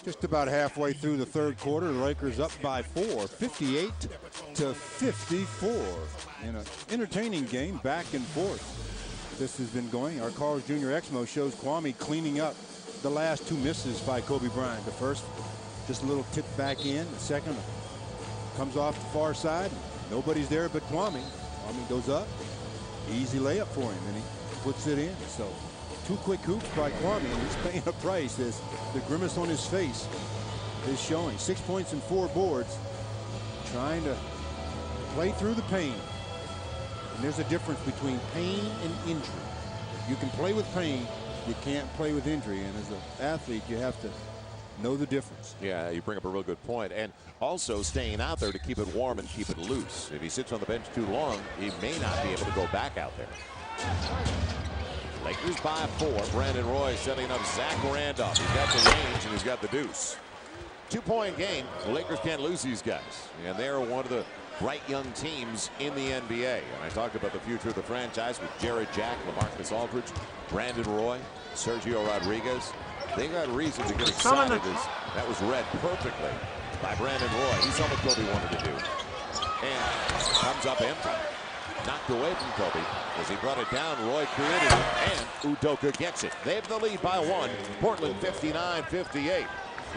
Just about halfway through the third quarter, the Lakers up by 4, 58-54. In an entertaining game, back and forth. This has been going. Our Carl's Jr. Exmo shows Kwame cleaning up the last two misses by Kobe Bryant. The first, just a little tip back in. The second comes off the far side. Nobody's there but Kwame. Kwame goes up. Easy layup for him, and he puts it in. So 2 quick hoops by Kwame, and he's paying a price as the grimace on his face is showing. 6 points and 4 boards, trying to play through the pain. And there's a difference between pain and injury. You can play with pain, you can't play with injury. And as an athlete, you have to know the difference. Yeah, you bring up a real good point. And also staying out there to keep it warm and keep it loose. If he sits on the bench too long, he may not be able to go back out there. Lakers by 4. Brandon Roy setting up Zach Randolph. He's got the range and he's got the deuce. 2-point game. The Lakers can't lose these guys. And they're one of the bright young teams in the NBA. And I talked about the future of the franchise with Jared Jack, LaMarcus Aldridge, Brandon Roy, Sergio Rodriguez. They got reason to get excited as that was read perfectly by Brandon Roy. He saw what Kobe wanted to do. And comes up empty. Knocked away from Kobe as he brought it down. Roy created it, and Udoka gets it. They have the lead by 1. Portland 59-58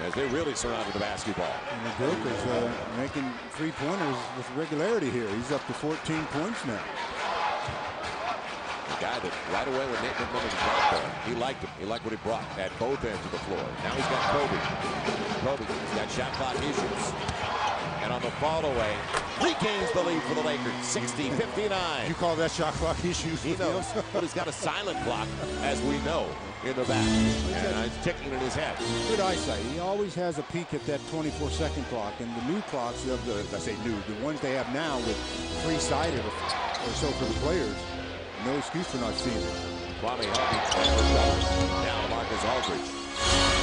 as they really surrounded the basketball. And Udoka's making 3-pointers with regularity here. He's up to 14 points now. The guy that right away when Nate McMillan got there, he liked him. He liked what he brought at both ends of the floor. Now he's got Kobe. He's got shot clock issues. And on the fall away, regains the lead for the Lakers, 60-59. You call that shot clock issues? He knows, but he's got a silent clock, as we know, in the back. And it's ticking in his head. Good eyesight. He always has a peek at that 24-second clock. And the new clocks of the, I say new, the ones they have now with 3-sided or so for the players, no excuse for not seeing it. Kwame helping. Now LaMarcus Aldridge.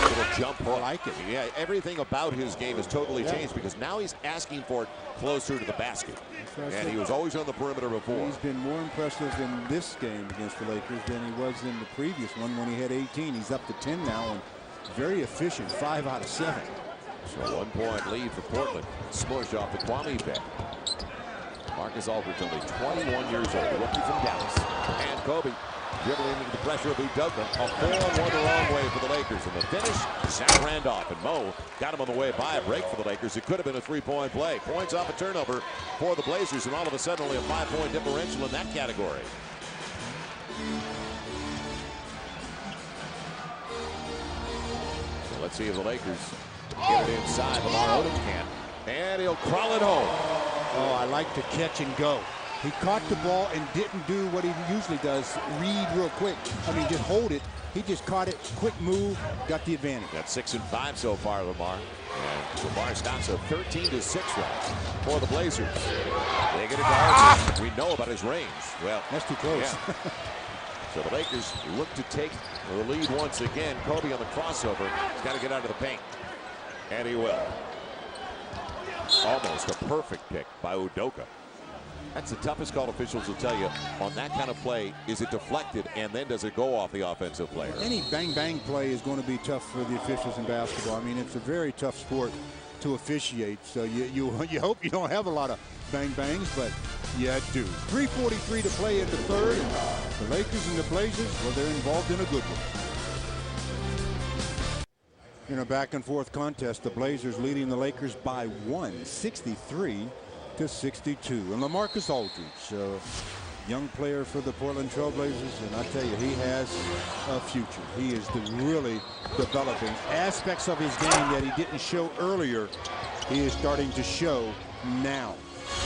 Little jump hook. I like it. Yeah, everything about his game has totally changed because now he's asking for it closer to the basket. And he was always on the perimeter before. He's been more impressive in this game against the Lakers than he was in the previous one when he had 18. He's up to 10 now and very efficient, 5 out of 7. So 1-point lead for Portland. Smushed off the Kwame bet. Marcus Aldridge, only 21 years old, a rookie from Dallas. And Kobe dribbling into the pressure of Udoka. A 4-on-1 the wrong way for the Lakers. And the finish, Zach Randolph. And Mo got him on the way by a break for the Lakers. It could have been a 3-point play. Points off a turnover for the Blazers. And all of a sudden, only a 5-point differential in that category. So let's see if the Lakers get it inside. Lamar Odom can. And he'll crawl it home. Oh, I like to catch and go. He caught the ball and didn't do what he usually does, read real quick. I mean, just hold it. He just caught it, quick move, got the advantage. Got 6 and 5 so far, Lamar. And Lamar stops a 13-6 run for the Blazers. They get it to Aldridge. We know about his range. Well, that's too close. Yeah. So the Lakers look to take the lead once again. Kobe on the crossover. He's got to get out of the paint. And he will. Almost a perfect pick by Udoka. That's the toughest call officials will tell you on that kind of play. Is it deflected and then does it go off the offensive player? Any bang-bang play is going to be tough for the officials in basketball. I mean, it's a very tough sport to officiate. So you hope you don't have a lot of bang-bangs, but you do. 3:43 to play in the third. The Lakers and the Blazers, well, they're involved in a good one. In a back-and-forth contest, the Blazers leading the Lakers by 1, 63-62. And LaMarcus Aldridge, young player for the Portland Trailblazers, and I tell you, he has a future. He is really developing aspects of his game that he didn't show earlier. He is starting to show now.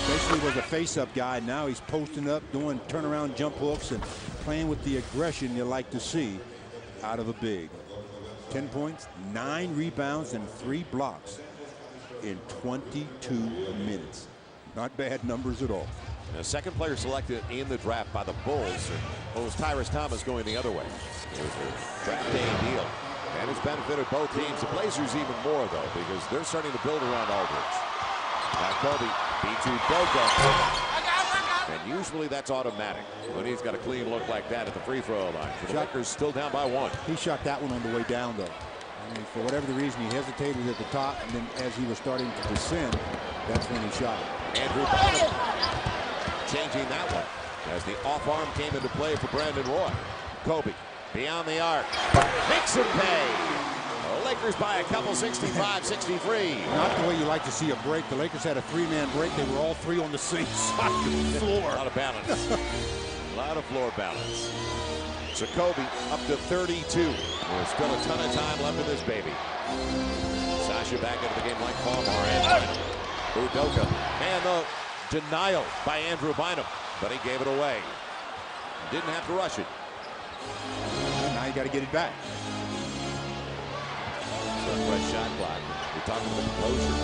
Basically was a face-up guy. Now he's posting up, doing turnaround jump hooks, and playing with the aggression you like to see out of a big. 10 points, 9 rebounds, and 3 blocks in 22 minutes. Not bad numbers at all. The second player selected in the draft by the Bulls. It was Tyrus Thomas going the other way. It was a draft day deal. And it's benefited both teams. The Blazers even more, though, because they're starting to build around Aldridge. Now Kobe beats Udoka. And usually that's automatic when he's got a clean look like that at the free throw line. The Lakers still down by 1. He shot that one on the way down, though. I mean, for whatever the reason, he hesitated at the top, and then as he was starting to descend, that's when he shot it. Andrew Bynum changing that one as the off arm came into play for Brandon Roy. Kobe beyond the arc makes him pay. The Lakers by a couple, 65-63. Not the way you like to see a break. The Lakers had a three-man break. They were all three on the same side of the floor. A lot of balance. A lot of floor balance. So Kobe up to 32. There's still a ton of time left in this baby. Sasha back into the game like Palmer and Udoka. And the denial by Andrew Bynum, but he gave it away. Didn't have to rush it. Now you got to get it back. So fresh shot clock. We're talking about the composure.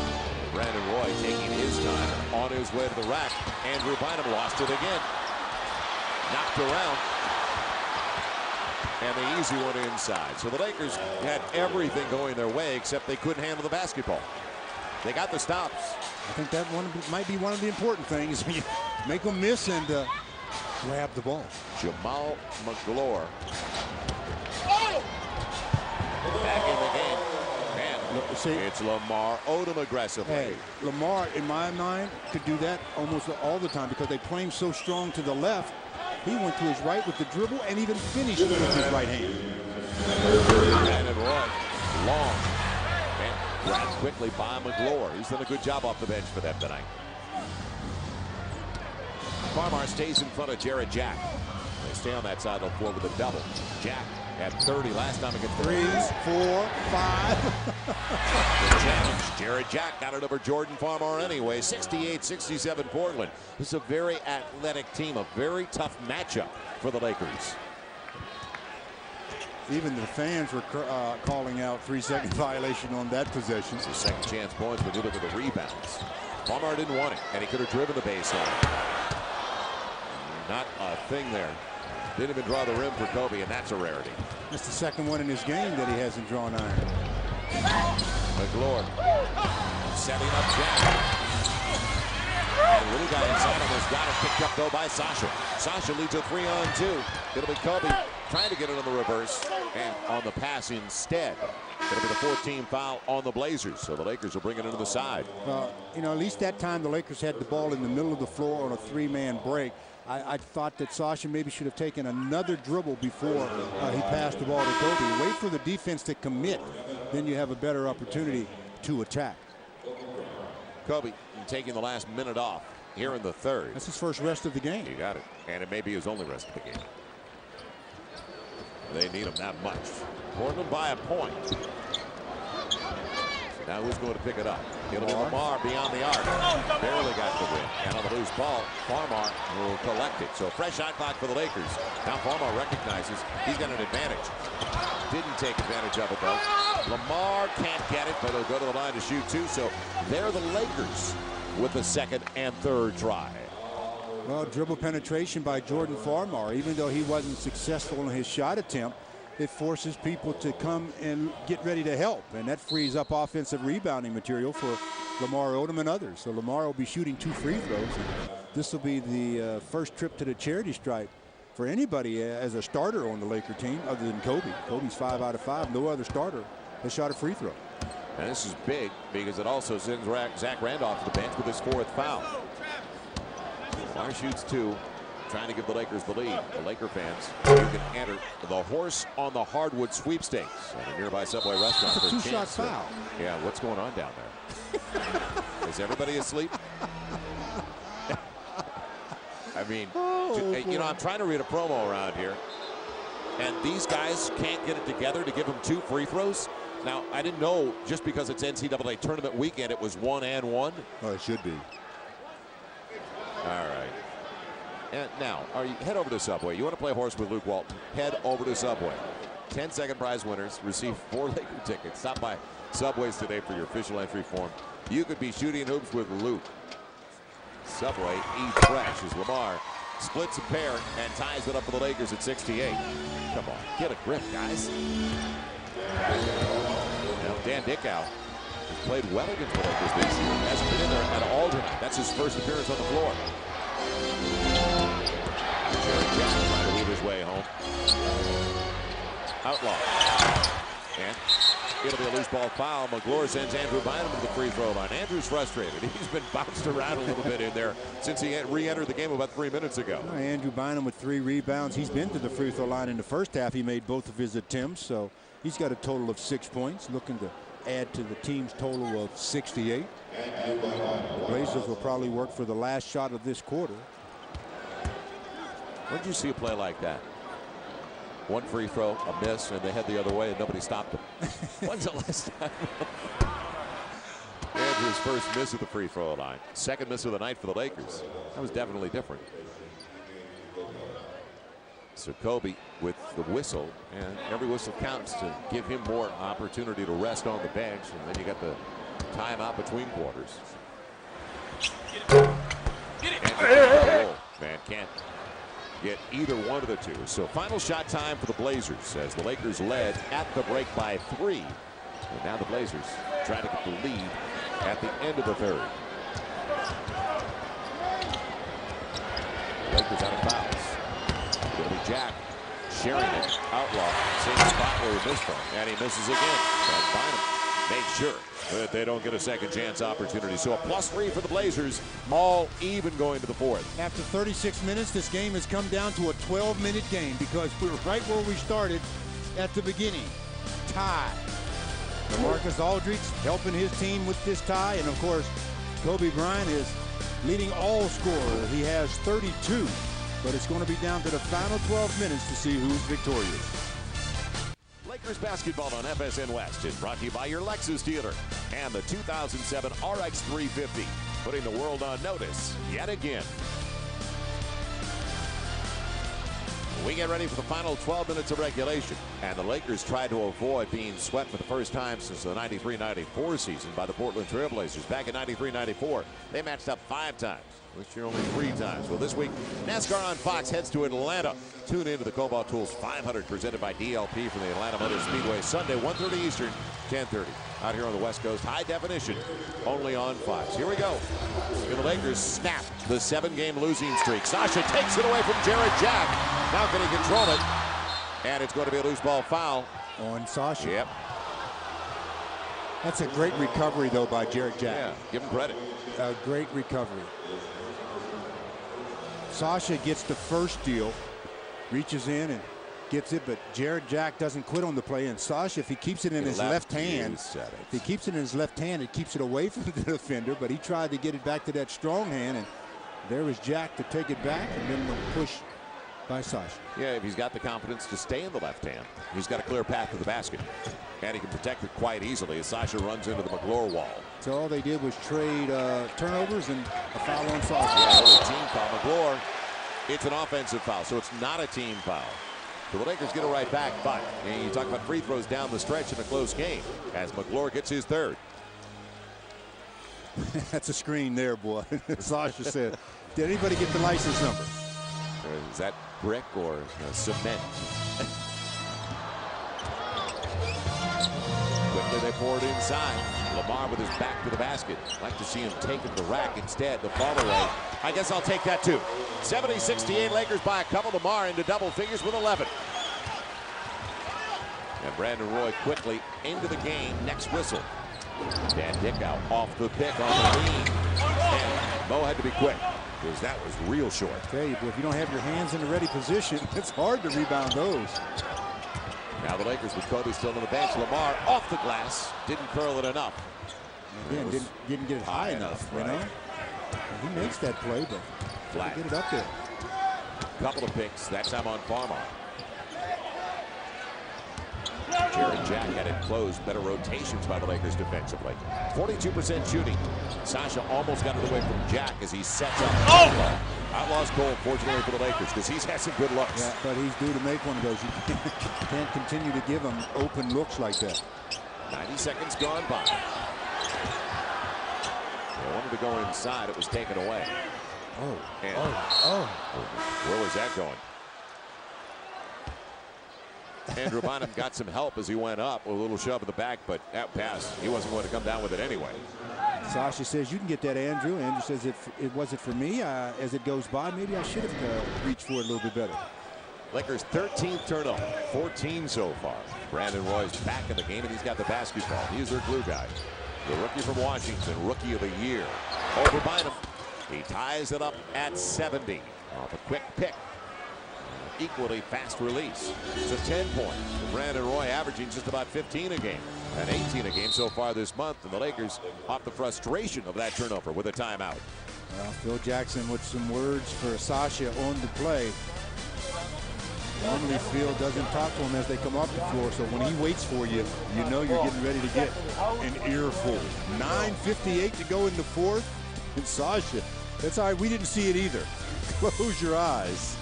Brandon Roy taking his time on his way to the rack. Andrew Bynum lost it again. Knocked around. And the easy one inside. So the Lakers had everything going their way except they couldn't handle the basketball. They got the stops. I think that one might be one of the important things. Make them miss and grab the ball. Jamal McGlure back in the game. And it's Lamar Odom aggressively. Hey, Lamar, in my mind, could do that almost all the time because they play him so strong to the left. He went to his right with the dribble and even finished with his right hand. And Roy, long. And grabbed quickly by McGlure. He's done a good job off the bench for them tonight. Farmar stays in front of Jared Jack. They stay on that side of the floor with a double. Jack at 30 last time against the 3, 4, 5. The challenge. Jared Jack got it over Jordan Farmar anyway. 68-67 Portland. This is a very athletic team, a very tough matchup for the Lakers. Even the fans were calling out 3-second violation on that possession. It's a second chance points, but you look at the rebounds. Farmar didn't want it, and he could have driven the baseline. Not a thing there. Didn't even draw the rim for Kobe, and that's a rarity. That's the second one in his game that he hasn't drawn iron. McGlure setting up Jack. And little guy inside almost got it picked up though by Sasha. Sasha leads a 3-on-2. It'll be Kobe trying to get it on the reverse and on the pass instead. It'll be the 14th foul on the Blazers. So the Lakers will bring it into the side. Well, you know, at least that time the Lakers had the ball in the middle of the floor on a three-man break. I thought that Sasha maybe should have taken another dribble before he passed the ball to Kobe. Wait for the defense to commit. Then you have a better opportunity to attack. Kobe taking the last minute off here in the third. That's his first rest of the game. You got it. And it may be his only rest of the game. They need him that much. Portland by a point. Now who's going to pick it up? It'll be Lamar beyond the arc. Barely got the win. And on the loose ball, Farmar will collect it. So fresh shot clock for the Lakers. Now Farmar recognizes he's got an advantage. Didn't take advantage of it though. Lamar can't get it, but he'll go to the line to shoot two. So they're the Lakers with the second and third try. Well, dribble penetration by Jordan Farmar. Even though he wasn't successful in his shot attempt, it forces people to come and get ready to help. And that frees up offensive rebounding material for Lamar Odom and others. So Lamar will be shooting 2 free throws. And this will be the first trip to the charity stripe for anybody as a starter on the Laker team other than Kobe. Kobe's 5 out of 5. No other starter has shot a free throw. And this is big because it also sends Zach Randolph to the bench with his 4th foul. Lamar shoots 2. Trying to give the Lakers the lead. The Laker fans, you can enter the Horse on the Hardwood sweepstakes at a nearby Subway restaurant. That's a 2-shot foul. Yeah, what's going on down there? Is everybody asleep? I mean, you know, I'm trying to read a promo around here, and these guys can't get it together to give them 2 free throws. Now, I didn't know just because it's NCAA tournament weekend, it was 1 and 1. Oh, it should be. All right. And now, head over to Subway. You want to play horse with Luke Walton? Head over to Subway. 10-second prize winners receive 4 Laker tickets. Stop by Subway's today for your official entry form. You could be shooting hoops with Luke. Subway, eat fresh as Lamar splits a pair and ties it up for the Lakers at 68. Come on, get a grip, guys. Now, Dan Dickow has played well against the Lakers this year. Hasn't been in there at all tonight. That's his first appearance on the floor. Jared Jack trying to weave his way home. Outlaw. And It'll be a loose ball foul. McGlure sends Andrew Bynum to the free throw line. Andrew's frustrated. He's been bounced around a little bit in there since he re-entered the game about 3 minutes ago. Andrew Bynum with 3 rebounds. He's been to the free throw line in the first half. He made both of his attempts, so he's got a total of 6 points, looking to add to the team's total of 68. The Blazers will probably work for the last shot of this quarter. Where'd you see a play like that? One free throw, a miss, and they head the other way, and nobody stopped them. When's the last time? Andrew's first miss at the free throw line. Second miss of the night for the Lakers. That was definitely different. So Kobe with the whistle, and every whistle counts to give him more opportunity to rest on the bench, and then you got the timeout between quarters. Man can't get either one of the two. So final shot time for the Blazers as the Lakers led at the break by 3. And now the Blazers try to get the lead at the end of the third. Lakers out of fouls. It'll be Jack sharing it. Outlaw. Same spot where he missed from. And he misses again. And Bynum makes sure that they don't get a second chance opportunity. So a +3 for the Blazers, all even going to the fourth. After 36 minutes, this game has come down to a 12-minute game because we're right where we started at the beginning. Tie. Marcus Aldridge helping his team with this tie, and of course, Kobe Bryant is leading all scorer. He has 32, but it's going to be down to the final 12 minutes to see who's victorious. Lakers basketball on FSN West is brought to you by your Lexus dealer and the 2007 RX 350, putting the world on notice yet again. We get ready for the final 12 minutes of regulation, and the Lakers try to avoid being swept for the first time since the 93-94 season by the Portland Trailblazers. Back in 93-94, they matched up 5 times. This year only 3 times. Well, this week, NASCAR on Fox heads to Atlanta. Tune into the Cobalt Tools 500 presented by DLP from the Atlanta Motor Speedway Sunday, 1:30 Eastern, 10:30. Out here on the West Coast, high definition, only on Fox. Here we go. And the Lakers snap the 7-game losing streak. Sasha takes it away from Jared Jack. Now can he control it? And it's going to be a loose ball foul on Sasha. Yep. That's a great recovery, though, by Jared Jack. Yeah, give him credit. A great recovery. Sasha gets the first steal, reaches in and gets it, but Jared Jack doesn't quit on the play. And Sasha, if he keeps it in his left hand, it keeps it away from the defender. But he tried to get it back to that strong hand, and there was Jack to take it back, and then the push by Sasha. Yeah, if he's got the confidence to stay in the left hand, he's got a clear path to the basket, and he can protect it quite easily as Sasha runs into the McGlure wall. So all they did was trade turnovers and a foul on Sasha. Yeah, a little team foul. McGlure, it's an offensive foul, so it's not a team foul. So the Lakers get it right back, but you talk about free throws down the stretch in a close game as McGlure gets his third. That's a screen there, boy. Sasha said, did anybody get the license number? Is that brick or cement? Quickly they pour it inside. Lamar with his back to the basket. Like to see him taking the rack instead. The fall away. I guess I'll take that too. 70-68 Lakers by a couple. Lamar into double figures with 11. And Brandon Roy quickly into the game. Next whistle. Dan Dickow off the pick on the lead. And Mo had to be quick, because that was real short. I tell you, boy, if you don't have your hands in the ready position, it's hard to rebound those. Now the Lakers with Kobe still on the bench. Lamar off the glass. Didn't curl it enough. Again, didn't get it high enough, you know? He makes that play, but flat. Get it up there. Couple of picks. That time on Farmer. Jared Jack had it closed. Better rotations by the Lakers defensively. 42% shooting. Sasha almost got it away from Jack as he sets up. Oh! Outlaw's cold, fortunately for the Lakers, because he's had some good looks. Yeah, but he's due to make one of those. You can't continue to give him open looks like that. 90 seconds gone by. They wanted to go inside. It was taken away. Oh. And where was that going? Andrew Bynum got some help as he went up, a little shove in the back, but that pass, he wasn't going to come down with it anyway. Sasha says, you can get that, Andrew. Andrew says, if it wasn't for me, as it goes by, maybe I should have reached for it a little bit better. Lakers' 13th turnover, 14 so far. Brandon Roy's back in the game, and he's got the basketball. He's their glue guy. The rookie from Washington, Rookie of the Year. Over Bynum. He ties it up at 70 off a quick pick. Equally fast release. It's a 10-point. Brandon Roy averaging just about 15 a game and 18 a game so far this month. And the Lakers off the frustration of that turnover with a timeout. Well, Phil Jackson with some words for Sasha on the play. Normally Phil doesn't talk to him as they come off the floor, so when he waits for you, you know you're getting ready to get an earful. 9:58 to go in the fourth, and Sasha, that's all right, we didn't see it either. Close your eyes.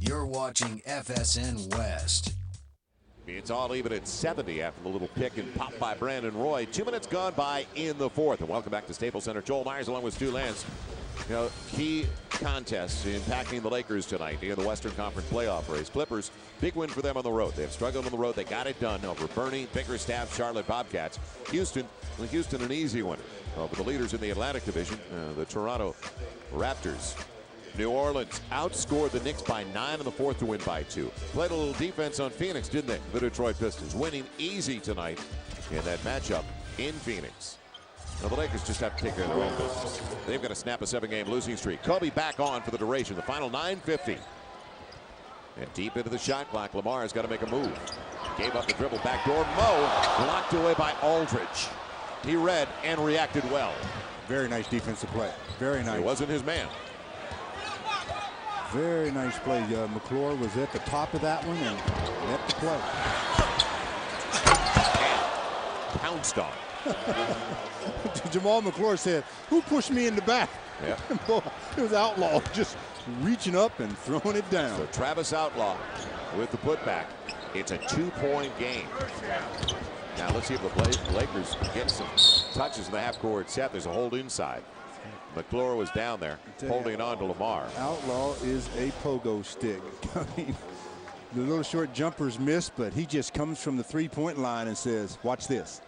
You're watching FSN West. It's all even at 70 after the little pick and pop by Brandon Roy. 2 minutes gone by in the fourth. And welcome back to Staples Center. Joel Myers along with Stu Lance. You know, key contests impacting the Lakers tonight in the Western Conference playoff race. Clippers, big win for them on the road. They've struggled on the road. They got it done over Bernie, Bickerstaff, Charlotte Bobcats. Houston, an easy winner over the leaders in the Atlantic Division, the Toronto Raptors. New Orleans outscored the Knicks by 9 in the fourth to win by 2. Played a little defense on Phoenix, didn't they? The Detroit Pistons winning easy tonight in that matchup in Phoenix. Now the Lakers just have to take care of their own business. They've got to snap a 7-game losing streak. Kobe back on for the duration. The final 9:50. And deep into the shot clock, Lamar's got to make a move. Gave up the dribble, backdoor. Mo blocked away by Aldridge. He read and reacted well. Very nice defensive play. Very nice. It wasn't his man. Very nice play. McClure was at the top of that one and let the play. And pounced on. Jamal McClure said, "Who pushed me in the back?" Yeah. It was Outlaw just reaching up and throwing it down. So Travis Outlaw with the putback. It's a 2-point game. Now let's see if the Lakers get some touches in the half-court set. There's a hold inside. McClure was down there holding on to Lamar. Outlaw is a pogo stick. I mean, the little short jumpers miss, but he just comes from the three-point line and says, "Watch this."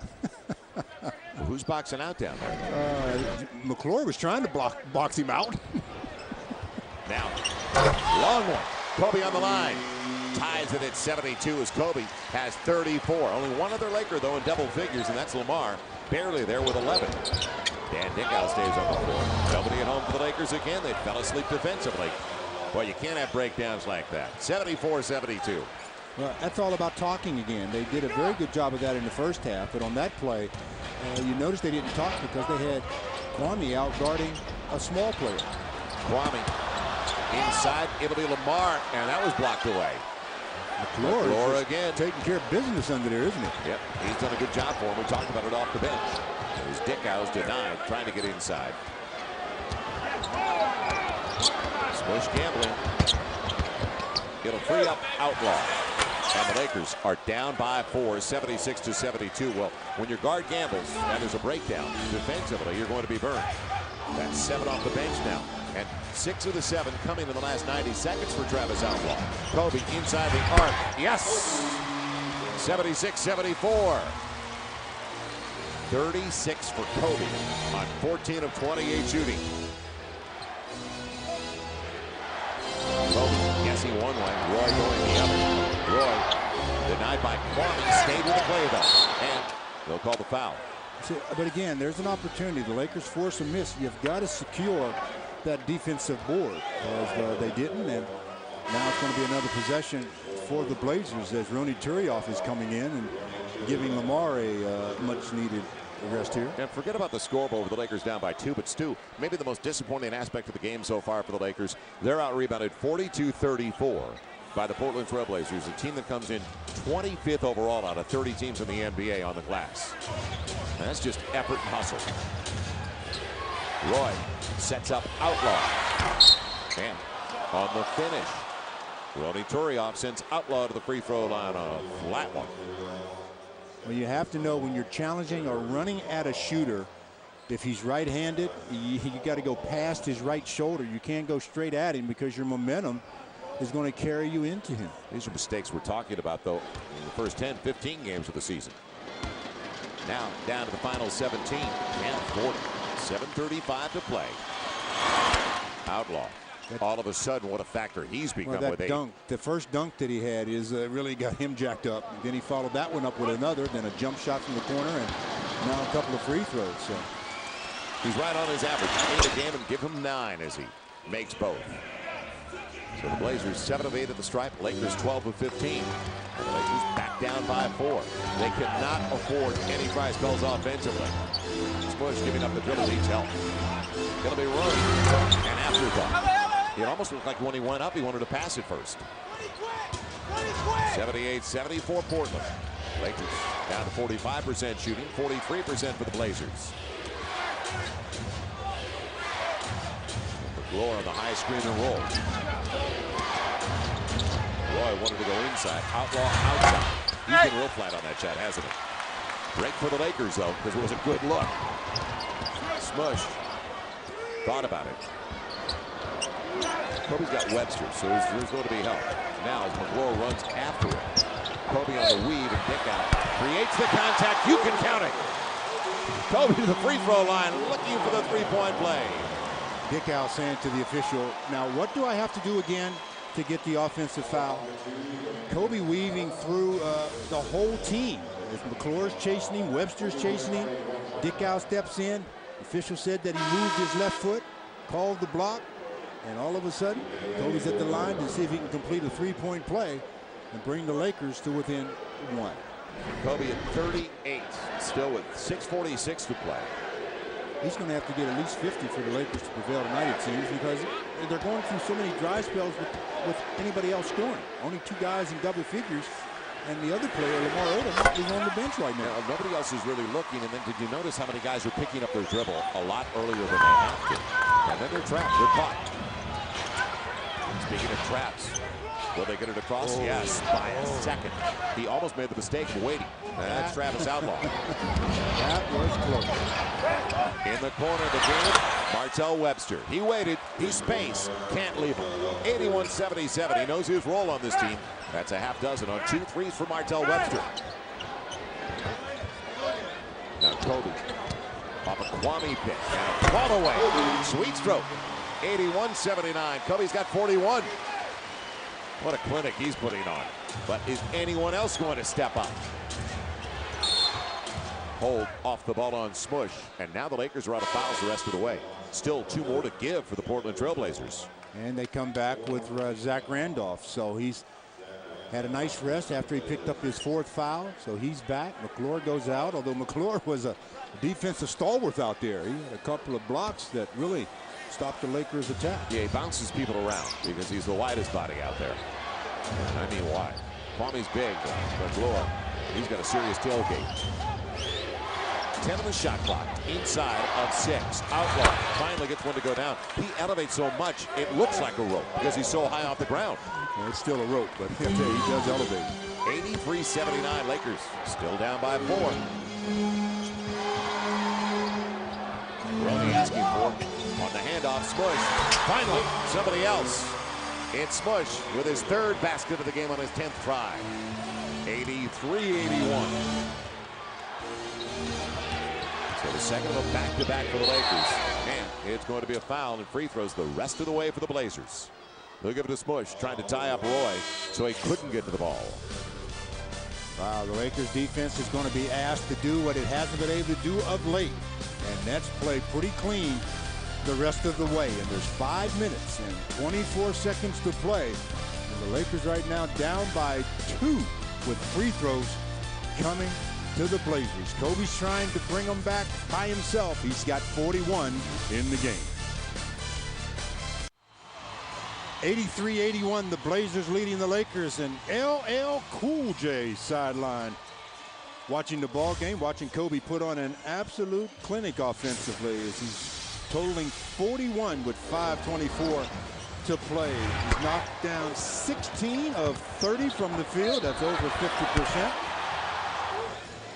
Well, who's boxing out down there? McClure was trying to box him out. Now, long one. Kobe on the line. Ties it at 72 as Kobe has 34. Only one other Laker, though, in double figures, and that's Lamar. Barely there with 11. Dan Dickow stays on the floor. Nobody at home for the Lakers again. They fell asleep defensively. Boy, you can't have breakdowns like that. 74-72. Well, that's all about talking again. They did a very good job of that in the first half, but on that play, you notice they didn't talk because they had Kwame out guarding a small player. Kwame inside. It'll be Lamar, and that was blocked away. McClure again. Taking care of business under there, isn't he? Yep, he's done a good job for him. We talked about it off the bench. As Dickow's denied, trying to get inside. Smush gambling. It'll free up Outlaw. And the Lakers are down by 4, 76-72. Well, when your guard gambles and there's a breakdown defensively, you're going to be burned. That's 7 off the bench now. And 6 of the 7 coming in the last 90 seconds for Travis Outlaw. Kobe inside the arc. Yes! 76-74. 36 for Kobe on 14 of 28 shooting. Kobe guessing one way, Roy going the other. Roy denied by Kwame, stayed with the play though, and they'll call the foul. See, but again, there's an opportunity. The Lakers force a miss. You've got to secure that defensive board, as they didn't, and now it's going to be another possession for the Blazers as Ronny Turioff is coming in and giving Lamar a much-needed rest here. And forget about the scoreboard with the Lakers down by 2, but Stu, maybe the most disappointing aspect of the game so far for the Lakers, they're out-rebounded 42-34 by the Portland Trailblazers, a team that comes in 25th overall out of 30 teams in the NBA on the glass. And that's just effort and hustle. Roy sets up Outlaw. And on the finish, Ronny Turioff sends Outlaw to the free throw line on a flat one. Well, you have to know when you're challenging or running at a shooter, if he's right-handed, you got to go past his right shoulder. You can't go straight at him because your momentum is going to carry you into him. These are mistakes we're talking about, though, in the first 10, 15 games of the season. Now down to the final 17 and 40. 7:35 to play. Outlaw all of a sudden, what a factor he's become that with 8. dunk, the first dunk that he had is really got him jacked up. And then he followed that one up with another, then a jump shot from the corner, and now a couple of free throws. So he's right on his average. 8 a game, and give him 9 as he makes both. So the Blazers 7 of 8 at the stripe. Lakers 12 of 15. And the Lakers back down by 4. They cannot afford any dry spells offensively. Smush giving up the dribble, needs help. Gonna be run. An afterthought. It almost looked like when he went up, he wanted to pass it first. 78-74 Portland. Lakers down to 45% shooting, 43% for the Blazers. McClure on the high screen and roll. Roy wanted to go inside. Outlaw outside. He's been real flat on that shot, hasn't he? Break for the Lakers, though, because it was a good look. Smush thought about it. Kobe's got Webster, so there's going to be help. Now as McClure runs after it. Kobe on the weave and kick out. Creates the contact. You can count it. Kobe to the free throw line, looking for the three-point play. Dick Al saying to the official, now what do I have to do again to get the offensive foul? Kobe weaving through the whole team. If McClure's chasing him, Webster's chasing him. Dick Al steps in. The official said that he moved his left foot, called the block, and all of a sudden, Kobe's at the line to see if he can complete a three-point play and bring the Lakers to within 1. Kobe at 38, still with 6:46 to play. He's going to have to get at least 50 for the Lakers to prevail tonight, it seems, because they're going through so many dry spells with anybody else scoring. Only 2 guys in double figures, and the other player, Lamar Odom, is on the bench right now. Nobody else is really looking, and then did you notice how many guys are picking up their dribble a lot earlier than they have to? And then they're trapped, they're caught. Speaking of traps, will they get it across? Yes, by a second. He almost made the mistake of waiting. That's Travis Outlaw. That was close. In the corner of the game, Martell Webster. He waited, he spaced, can't leave him. 81-77, he knows his role on this team. That's a half dozen on 2 threes for Martell Webster. Now Kobe off a Kwame pick. And a ball away. Sweet stroke. 81-79. Kobe's got 41. What a clinic he's putting on. But is anyone else going to step up? Hold off the ball on Smush. And now the Lakers are out of fouls the rest of the way. Still 2 more to give for the Portland Trailblazers. And they come back with Zach Randolph. So he's had a nice rest after he picked up his 4th foul. So he's back. McClure goes out, although McClure was a defensive stalwart out there. He had a couple of blocks that really stopped the Lakers' attack. Yeah, he bounces people around because he's the widest body out there. I mean wide. Kwame's big, McClure, he's got a serious tailgate. 10 on the shot clock, inside of 6. Outlaw finally gets one to go down. He elevates so much, it looks like a rope because he's so high off the ground. Well, it's still a rope, but he does elevate. 83-79 Lakers, still down by 4. Roney asking for on the handoff. Smush. Finally, somebody else. It's Smush with his 3rd basket of the game on his 10th try. 83-81. So the second of a back-to-back for the Lakers. And it's going to be a foul and free throws the rest of the way for the Blazers. They'll give it to Smush, trying to tie up Roy so he couldn't get to the ball. Wow, the Lakers defense is going to be asked to do what it hasn't been able to do of late. And that's play pretty clean the rest of the way. And there's 5 minutes and 24 seconds to play. And the Lakers right now down by 2 with free throws coming to the Blazers. Kobe's trying to bring them back by himself. He's got 41 in the game. 83-81, the Blazers leading the Lakers, and LL Cool J sideline watching the ball game, watching Kobe put on an absolute clinic offensively as he's totaling 41 with 5:24 to play. He's knocked down 16 of 30 from the field. That's over 50%.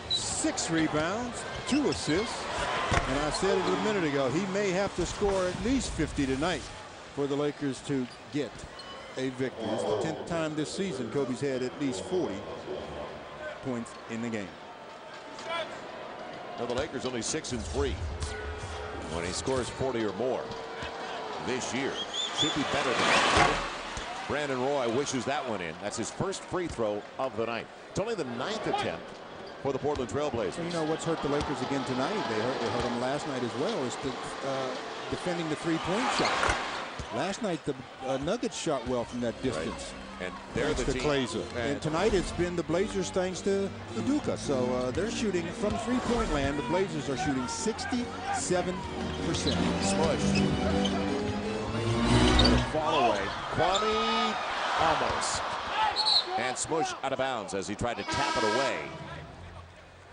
6 rebounds, 2 assists. And I said it a minute ago, he may have to score at least 50 tonight for the Lakers to get a victory. It's the 10th time this season Kobe's had at least 40 points in the game. Now the Lakers only 6-3 when he scores 40 or more this year. Should be better than that. Brandon Roy wishes that one in. That's his first free throw of the night. It's only the 9th attempt for the Portland Trailblazers. You know what's hurt the Lakers again tonight? They hurt them last night as well. Is defending the three-point shot. Last night the Nuggets shot well from that distance. Right. And they're the team. Glazer. And tonight it's been the Blazers thanks to Udoka. So they're shooting from three-point land. The Blazers are shooting 67%. Smush. Fall away. Kwame almost. And Smush out of bounds as he tried to tap it away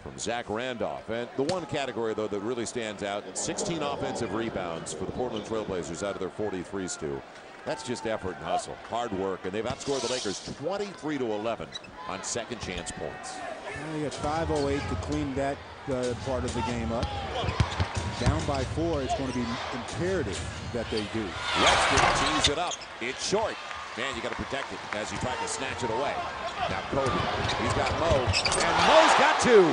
from Zach Randolph. And the one category, though, that really stands out, 16 offensive rebounds for the Portland Trailblazers out of their 43, Stu. That's just effort and hustle, hard work, and they've outscored the Lakers 23-11 on second chance points. Well, you got 5:08 to clean that part of the game up. Down by 4, it's going to be imperative that they do. Webster tees it up. It's short. Man, you got to protect it as he tried to snatch it away. Now Kobe, he's got Mo, and Mo's got 2.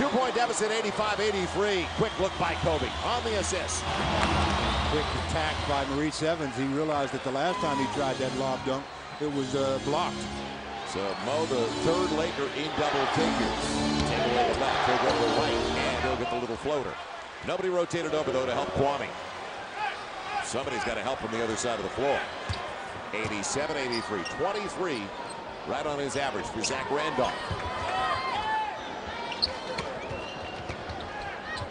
2-point deficit, 85-83. Quick look by Kobe on the assist. Quick attack by Maurice Evans. He realized that the last time he tried that lob dunk, it was blocked. So Mo, the 3rd Laker in double figures. Take away the left, he'll go to the right, and he'll get the little floater. Nobody rotated over, though, to help Kwame. Somebody's got to help from the other side of the floor. 87-83, 23, right on his average for Zach Randolph.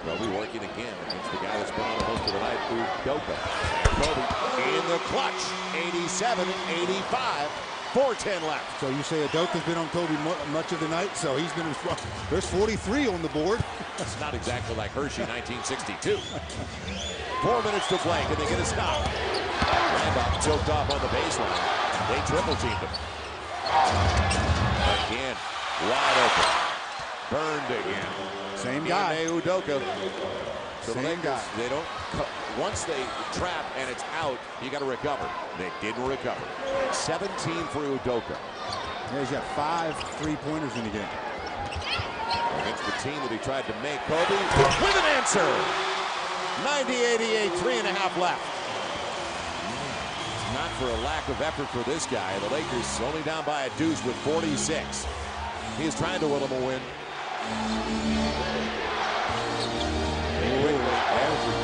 Kobe working again against the guy that's been on the host of the night, Udoka. Kobe in the clutch, 87-85, 4:10 left. So you say Udoka's been on Kobe much of the night, so he's been, there's 43 on the board. That's not exactly like Hershey 1962. 4 minutes to play. Can they get a stop? Randolph choked off on the baseline. They triple teamed him. Again, wide open. Burned again. Same guy. Udoka. So Same guy. They don't. Once they trap and it's out, you got to recover. They didn't recover. 17 for Udoka. Yeah, he's got 5 three-pointers in the game. Against the team that he tried to make. Kobe with an answer. 90-88, 3.5 left. It's not for a lack of effort for this guy. The Lakers only down by a deuce with 46. He is trying to will them a win.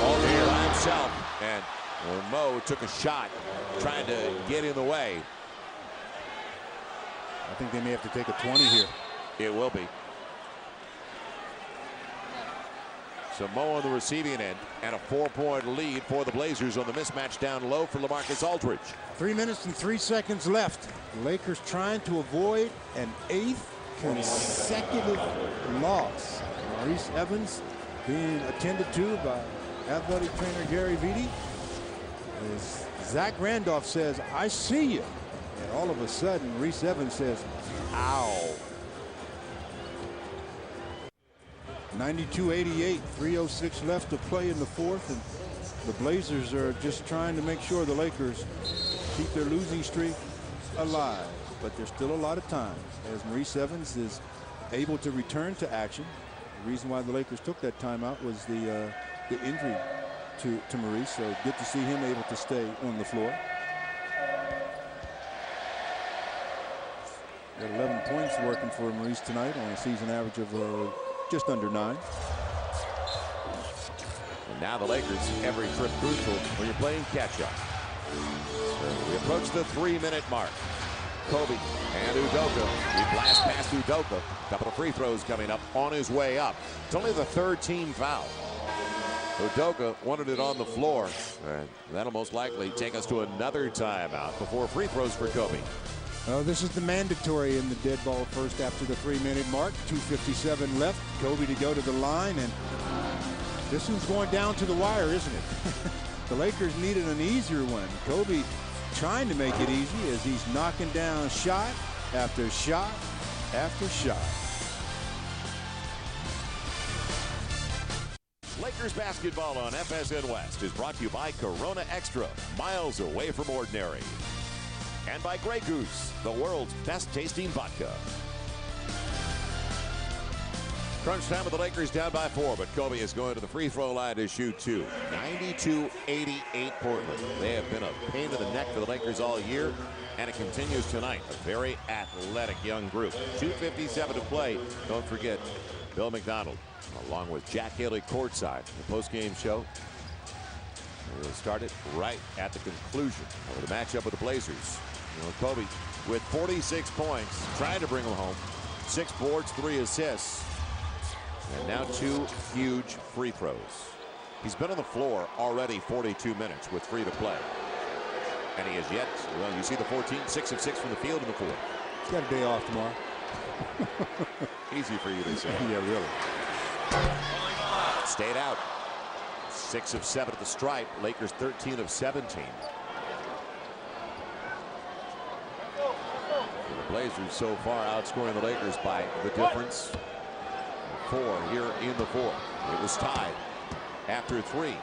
All here by himself. And Mo took a shot trying to get in the way. I think they may have to take a 20 here. It will be. So Mo on the receiving end, and a 4-point lead for the Blazers on the mismatch down low for LaMarcus Aldridge. 3 minutes and 3 seconds left. The Lakers trying to avoid an 8th consecutive loss. Maurice Evans being attended to by athletic trainer Gary Vitti. As Zach Randolph says, "I see you." And all of a sudden, Maurice Evans says, "Ow." 92-88, 3:06 left to play in the 4th, and the Blazers are just trying to make sure the Lakers keep their losing streak alive. But there's still a lot of time as Maurice Evans is able to return to action. The reason why the Lakers took that timeout was the injury to Maurice, so good to see him able to stay on the floor. Got 11 points working for Maurice tonight on a season average of just under 9. And now the Lakers, every trip crucial when you're playing catch-up. So we approach the 3-minute mark. Kobe and Udoka. He blast past Udoka. Couple of free throws coming up on his way up. It's only the 3rd team foul. Udoka wanted it on the floor. And that'll most likely take us to another timeout before free throws for Kobe. This is the mandatory in the dead ball first after the 3-minute mark. 2:57 left. Kobe to go to the line, and this one's going down to the wire, isn't it? The Lakers needed an easier one. Kobe trying to make it easy as he's knocking down shot after shot after shot. Lakers basketball on FSN West is brought to you by Corona Extra, miles away from ordinary. And by Grey Goose, the world's best tasting vodka. Crunch time with the Lakers down by 4, but Kobe is going to the free throw line to shoot 2. 92-88 Portland. They have been a pain in the neck for the Lakers all year, and it continues tonight. A very athletic young group. 2:57 to play. Don't forget Bill McDonald, along with Jack Haley courtside. The post-game show will start it right at the conclusion of the matchup with the Blazers. You know, Kobe with 46 points, trying to bring them home. 6 boards, 3 assists. And now 2 huge free throws. He's been on the floor already 42 minutes with 3 to play. And he has yet, well, you see the 14, 6 of 6 from the field in the 4th. He's got a day off tomorrow. Easy for you to say. Yeah, really. Stayed out. 6 of 7 at the stripe. Lakers 13 of 17. The Blazers so far outscoring the Lakers by the difference. 4 here in the 4th. It was tied after 3.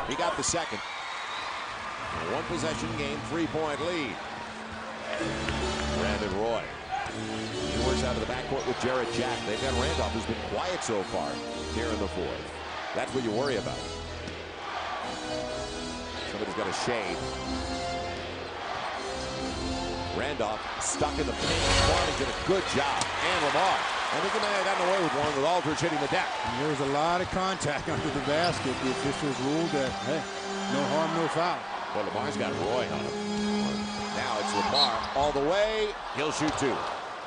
He got the second. A 1-possession game, 3-point lead. Brandon Roy. He works out of the backcourt with Jarrett Jack. They've got Randolph, who's been quiet so far here in the 4th. That's what you worry about. Somebody's got a shade. Randolph stuck in the paint. Kwame did a good job. And Lamar. I think he may have gotten away with one with Aldridge hitting the deck. And there was a lot of contact under the basket. The officials ruled that, hey, no harm, no foul. Well, Lamar's got Roy on him. Now it's Lamar all the way. He'll shoot 2.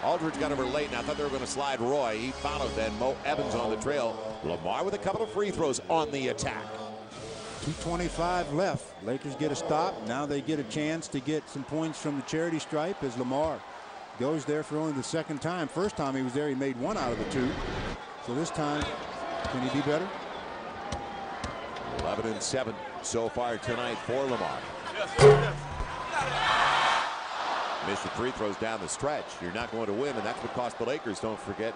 Aldridge got over late, and I thought they were going to slide Roy. He followed then. Mo Evans on the trail. Lamar with a couple of free throws on the attack. 2:25 left. Lakers get a stop. Now they get a chance to get some points from the charity stripe as Lamar goes there for only the 2nd time. First time he was there, he made 1 out of the 2. So this time, can he be better? 11 and 7 so far tonight for Lamar. Missed the free throws down the stretch. You're not going to win, and that's what cost the Lakers. Don't forget.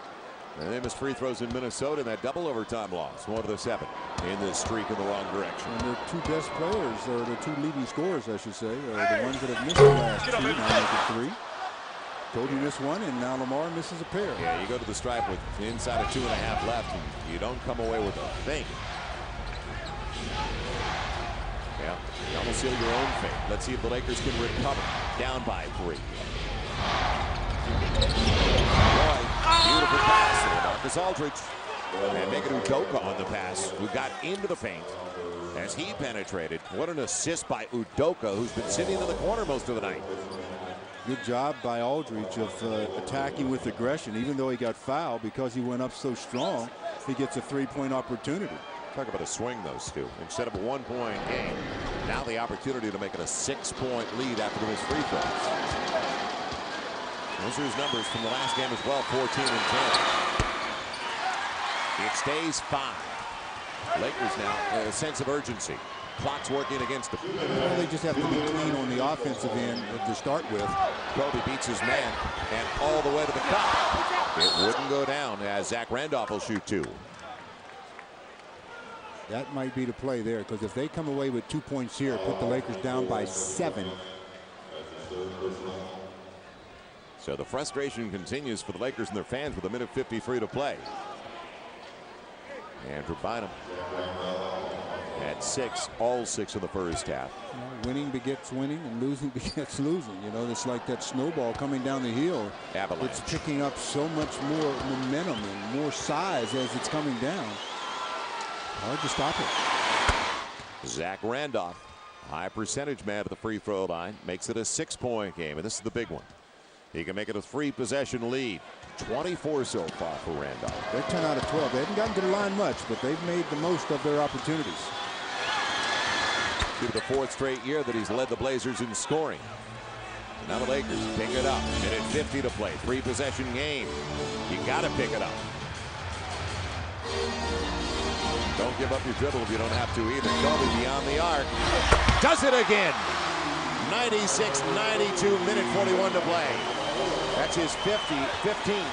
And they missed free throws in Minnesota in that double overtime loss. 1 of the 7 in this streak in the wrong direction. And their 2 best players, or the 2 leading scorers, I should say, are the ones that have missed the last 2. Now make it 3. Kobe missed 1, and now Lamar misses a pair. Yeah, you go to the stripe with inside of 2.5 left, and you don't come away with a thing. Yeah, you almost seal your own fate. Let's see if the Lakers can recover. Down by 3. Beautiful pass to Marcus Aldridge. And make it Udoka on the pass, who got into the paint as he penetrated. What an assist by Udoka, who's been sitting in the corner most of the night. Good job by Aldridge of attacking with aggression. Even though he got fouled, because he went up so strong, he gets a 3-point opportunity. Talk about a swing, those 2. Instead of a 1-point game, now the opportunity to make it a 6-point lead after those free throws. Those are his numbers from the last game as well, 14 and 10. It stays 5. Lakers now, a sense of urgency. Clock's working against them. Well, they just have to be clean on the offensive end to start with. Kobe beats his man, and all the way to the cup. It wouldn't go down as Zach Randolph will shoot 2. That might be the play there, because if they come away with 2 points here, put the Lakers down by 7. So the frustration continues for the Lakers and their fans with 1:53 to play. Andrew Bynum at 6, all 6 in the first half. You know, winning begets winning, and losing begets losing. You know, it's like that snowball coming down the hill. Avalanche. It's picking up so much more momentum and more size as it's coming down. Hard to stop it. Zach Randolph, high percentage man at the free throw line, makes it a 6-point game, and this is the big one. He can make it a 3-possession lead. 24 so far for Randolph. They're 10 out of 12. They haven't gotten to the line much, but they've made the most of their opportunities. To the 4th straight year that he's led the Blazers in scoring. Now the Lakers pick it up. Minute 50 to play. 3-possession game. You got to pick it up. Don't give up your dribble if you don't have to either. Kobe beyond the arc. Does it again. 96-92, minute 41 to play. That's his 50-point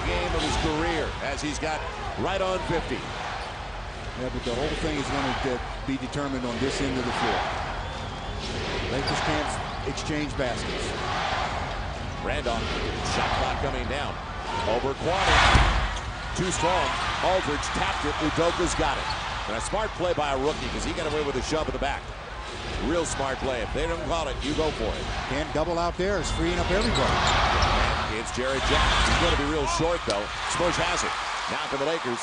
game of his career, as he's got right on 50. Yeah, but the whole thing is going to be determined on this end of the floor. Lakers can't exchange baskets. Randolph, shot clock coming down. Over Kwame. Too strong. Aldridge tapped it. Udoka's got it. And a smart play by a rookie because he got away with a shove in the back. Real smart play. If they don't call it, you go for it. Can't double out there. It's freeing up everybody. And it's Jared Jack. He's going to be real short, though. Smush has it. Now to the Lakers.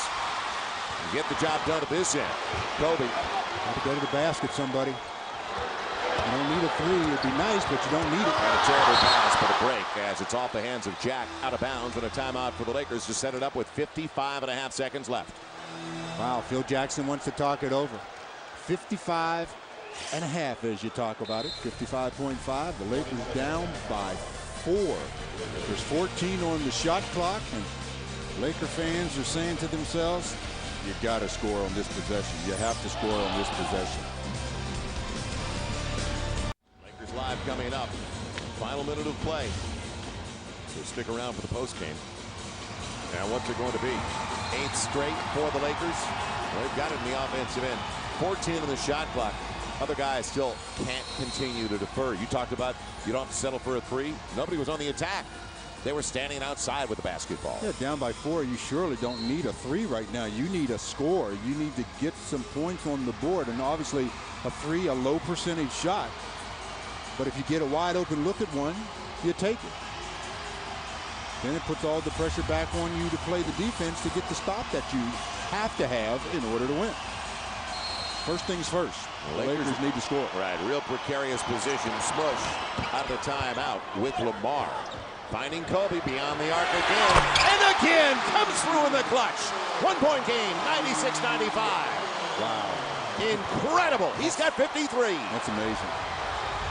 Get the job done at this end. Kobe. Got to go to the basket, somebody. You don't need a three. It'd be nice, but you don't need it. And a terrible pass for the break as it's off the hands of Jack, out of bounds, and a timeout for the Lakers to set it up with 55.5 seconds left. Wow, Phil Jackson wants to talk it over. 55.5 as you talk about it. 55.5. The Lakers down by 4. There's 14 on the shot clock, and Laker fans are saying to themselves, you got to score on this possession. You have to score on this possession. Lakers live coming up. Final minute of play. So stick around for the postgame. And what's it going to be? 8th straight for the Lakers. Well, they've got it in the offensive end. 14 in the shot clock. Other guys still can't continue to defer. You talked about you don't have to settle for a three. Nobody was on the attack. They were standing outside with the basketball. Yeah, down by 4, you surely don't need a three right now. You need a score. You need to get some points on the board. And obviously a three, a low percentage shot. But if you get a wide open look at one, you take it. Then it puts all the pressure back on you to play the defense to get the stop that you have to have in order to win. First things first. The Lakers need to score. Right, real precarious position. Smush out of the timeout with Lamar. Finding Kobe beyond the arc again. And again comes through in the clutch. 1-point game, 96-95. Wow. Incredible. He's got 53. That's amazing.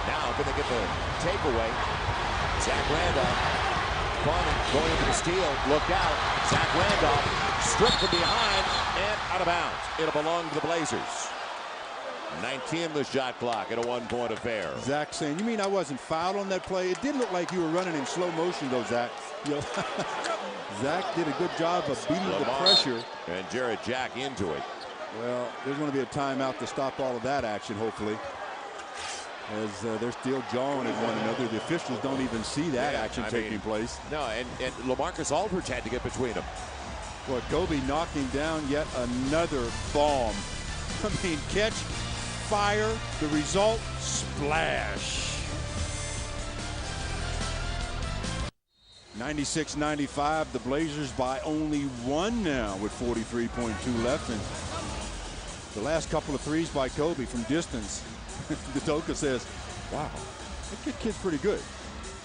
Now going to get the takeaway. Zach Randolph. Kwame going into the steal. Look out. Zach Randolph stripped from behind and out of bounds. It'll belong to the Blazers. 19 the shot clock at a 1-point affair. Zach saying, you mean I wasn't fouled on that play? It did look like you were running in slow motion, though, Zach. You know, Zach did a good job of beating the pressure. And Jared Jack into it. Well, there's going to be a timeout to stop all of that action, hopefully. As they're still jawing at one another. The officials don't even see that action taking place. No, and LaMarcus Aldridge had to get between them. Well, Kobe knocking down yet another bomb. I mean, catch, fire, the result, splash. 96-95, the Blazers by only 1 now with 43.2 left. And the last couple of threes by Kobe from distance. Udoka says, wow, that kid's pretty good.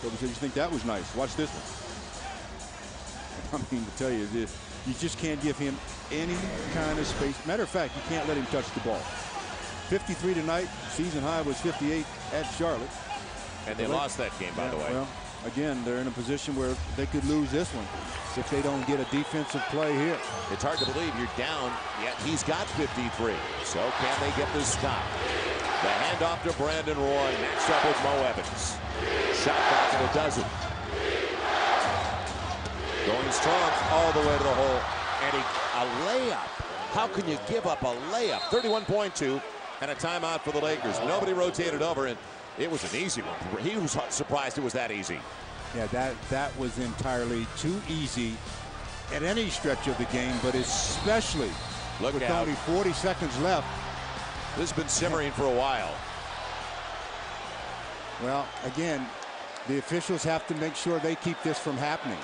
Kobe says, you think that was nice? Watch this one. I mean, to tell you, you just can't give him any kind of space. Matter of fact, you can't let him touch the ball. 53 tonight. Season high was 58 at Charlotte. And they lost that game, by the way. Well, again, they're in a position where they could lose this one if they don't get a defensive play here. It's hard to believe you're down, yet he's got 53. So can they get this stop? The handoff to Brandon Roy, matched up with Mo Evans. Shot back and a dozen. Going strong all the way to the hole. And a layup. How can you give up a layup? 31.2 and a timeout for the Lakers. Nobody rotated over, and it was an easy one. He was surprised it was that easy. Yeah, that was entirely too easy at any stretch of the game, but especially with only 40 seconds left. This has been simmering for a while. Well, again, the officials have to make sure they keep this from happening.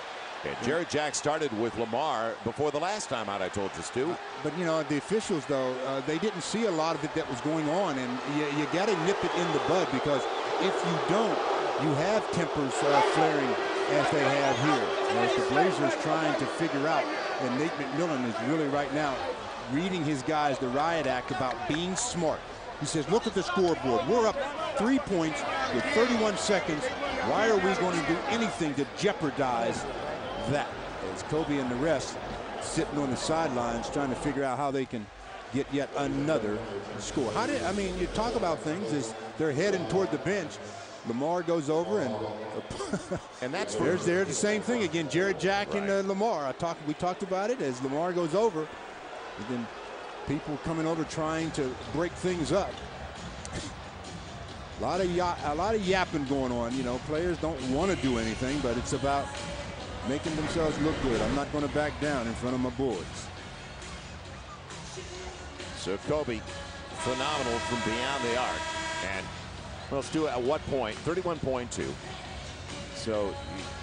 And Jared Jack started with Lamar before the last time out, I told you, Stu. But, you know, the officials, though, they didn't see a lot of it that was going on. And you got to nip it in the bud, because if you don't, you have tempers flaring as they have here. As the Blazers trying to figure out, and Nate McMillan is really right now reading his guys the riot act about being smart. He says, look at the scoreboard. We're up 3 points with 31 seconds. Why are we going to do anything to jeopardize that? As Kobe and the rest sitting on the sidelines trying to figure out how they can get yet another score. I mean, you talk about things as they're heading toward the bench. Lamar goes over and that's there's the same thing again. Jared Jack and Lamar. We talked about it as Lamar goes over. And then people coming over trying to break things up. A lot of yapping going on. You know, players don't want to do anything, but it's about making themselves look good. I'm not going to back down in front of my boys. So Kobe, phenomenal from beyond the arc. And well, Stu, at what point? 31.2. So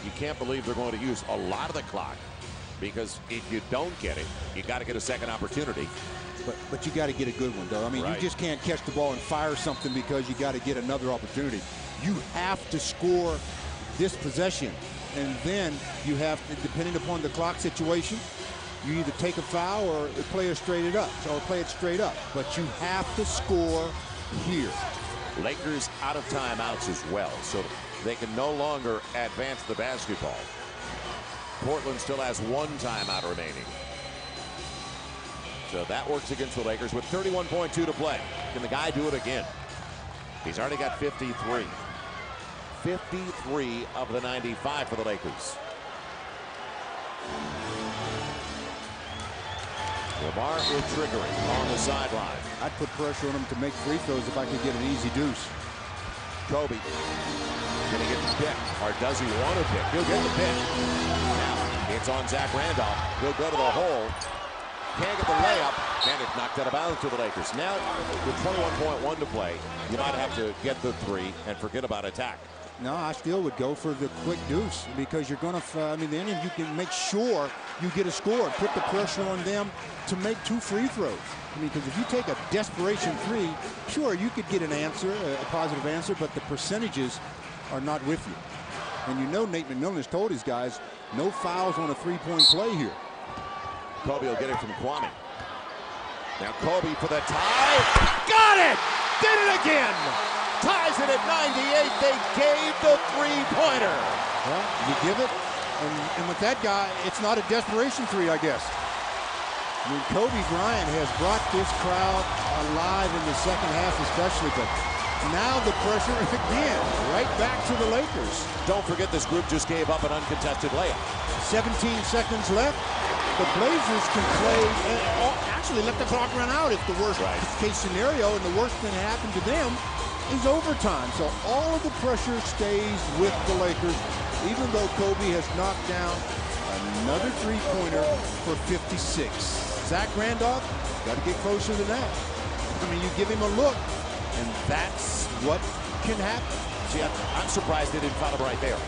you can't believe they're going to use a lot of the clock, because if you don't get it, you got to get a second opportunity. But you got to get a good one, though. I mean, right. You just can't catch the ball and fire something because you got to get another opportunity. You have to score this possession, and then you have to, depending upon the clock situation, you either take a foul or play it straight up. But you have to score here. Lakers out of timeouts as well, so they can no longer advance the basketball. Portland still has one timeout remaining. So that works against the Lakers with 31.2 to play. Can the guy do it again? He's already got 53. 53 of the 95 for the Lakers. Lamar is triggering on the sideline. I'd put pressure on him to make free throws if I could get an easy deuce. Kobe going to get the pick, or does he want to pick? He'll get the pick. Now it's on Zach Randolph. He'll go to the hole. Can't get the layup, and it's knocked out of bounds to the Lakers. Now with 21.1 to play, you might have to get the three and forget about attack. No, I still would go for the quick deuce, because you're going to, I mean, then you can make sure you get a score. Put the pressure on them to make 2 free throws. I mean, because if you take a desperation three, sure, you could get an answer, a positive answer, but the percentages are not with you. And you know Nate McMillan has told his guys, no fouls on a three-point play here. Kobe will get it from Kwame. Now Kobe for the tie. Got it! Did it again! Ties it at 98. They gave the three-pointer. Well, you give it, and with that guy, it's not a desperation three, I guess. I mean, Kobe Bryant has brought this crowd alive in the second half especially, but now the pressure again, right back to the Lakers. Don't forget, this group just gave up an uncontested layup. 17 seconds left. The Blazers can play, actually let the clock run out if the worst case scenario, and the worst thing that happened to them is overtime. So all of the pressure stays with the Lakers, even though Kobe has knocked down another three-pointer for 56. Zach Randolph got to get closer than that. I mean, you give him a look, and that's what can happen. See, I'm surprised they didn't foul him right there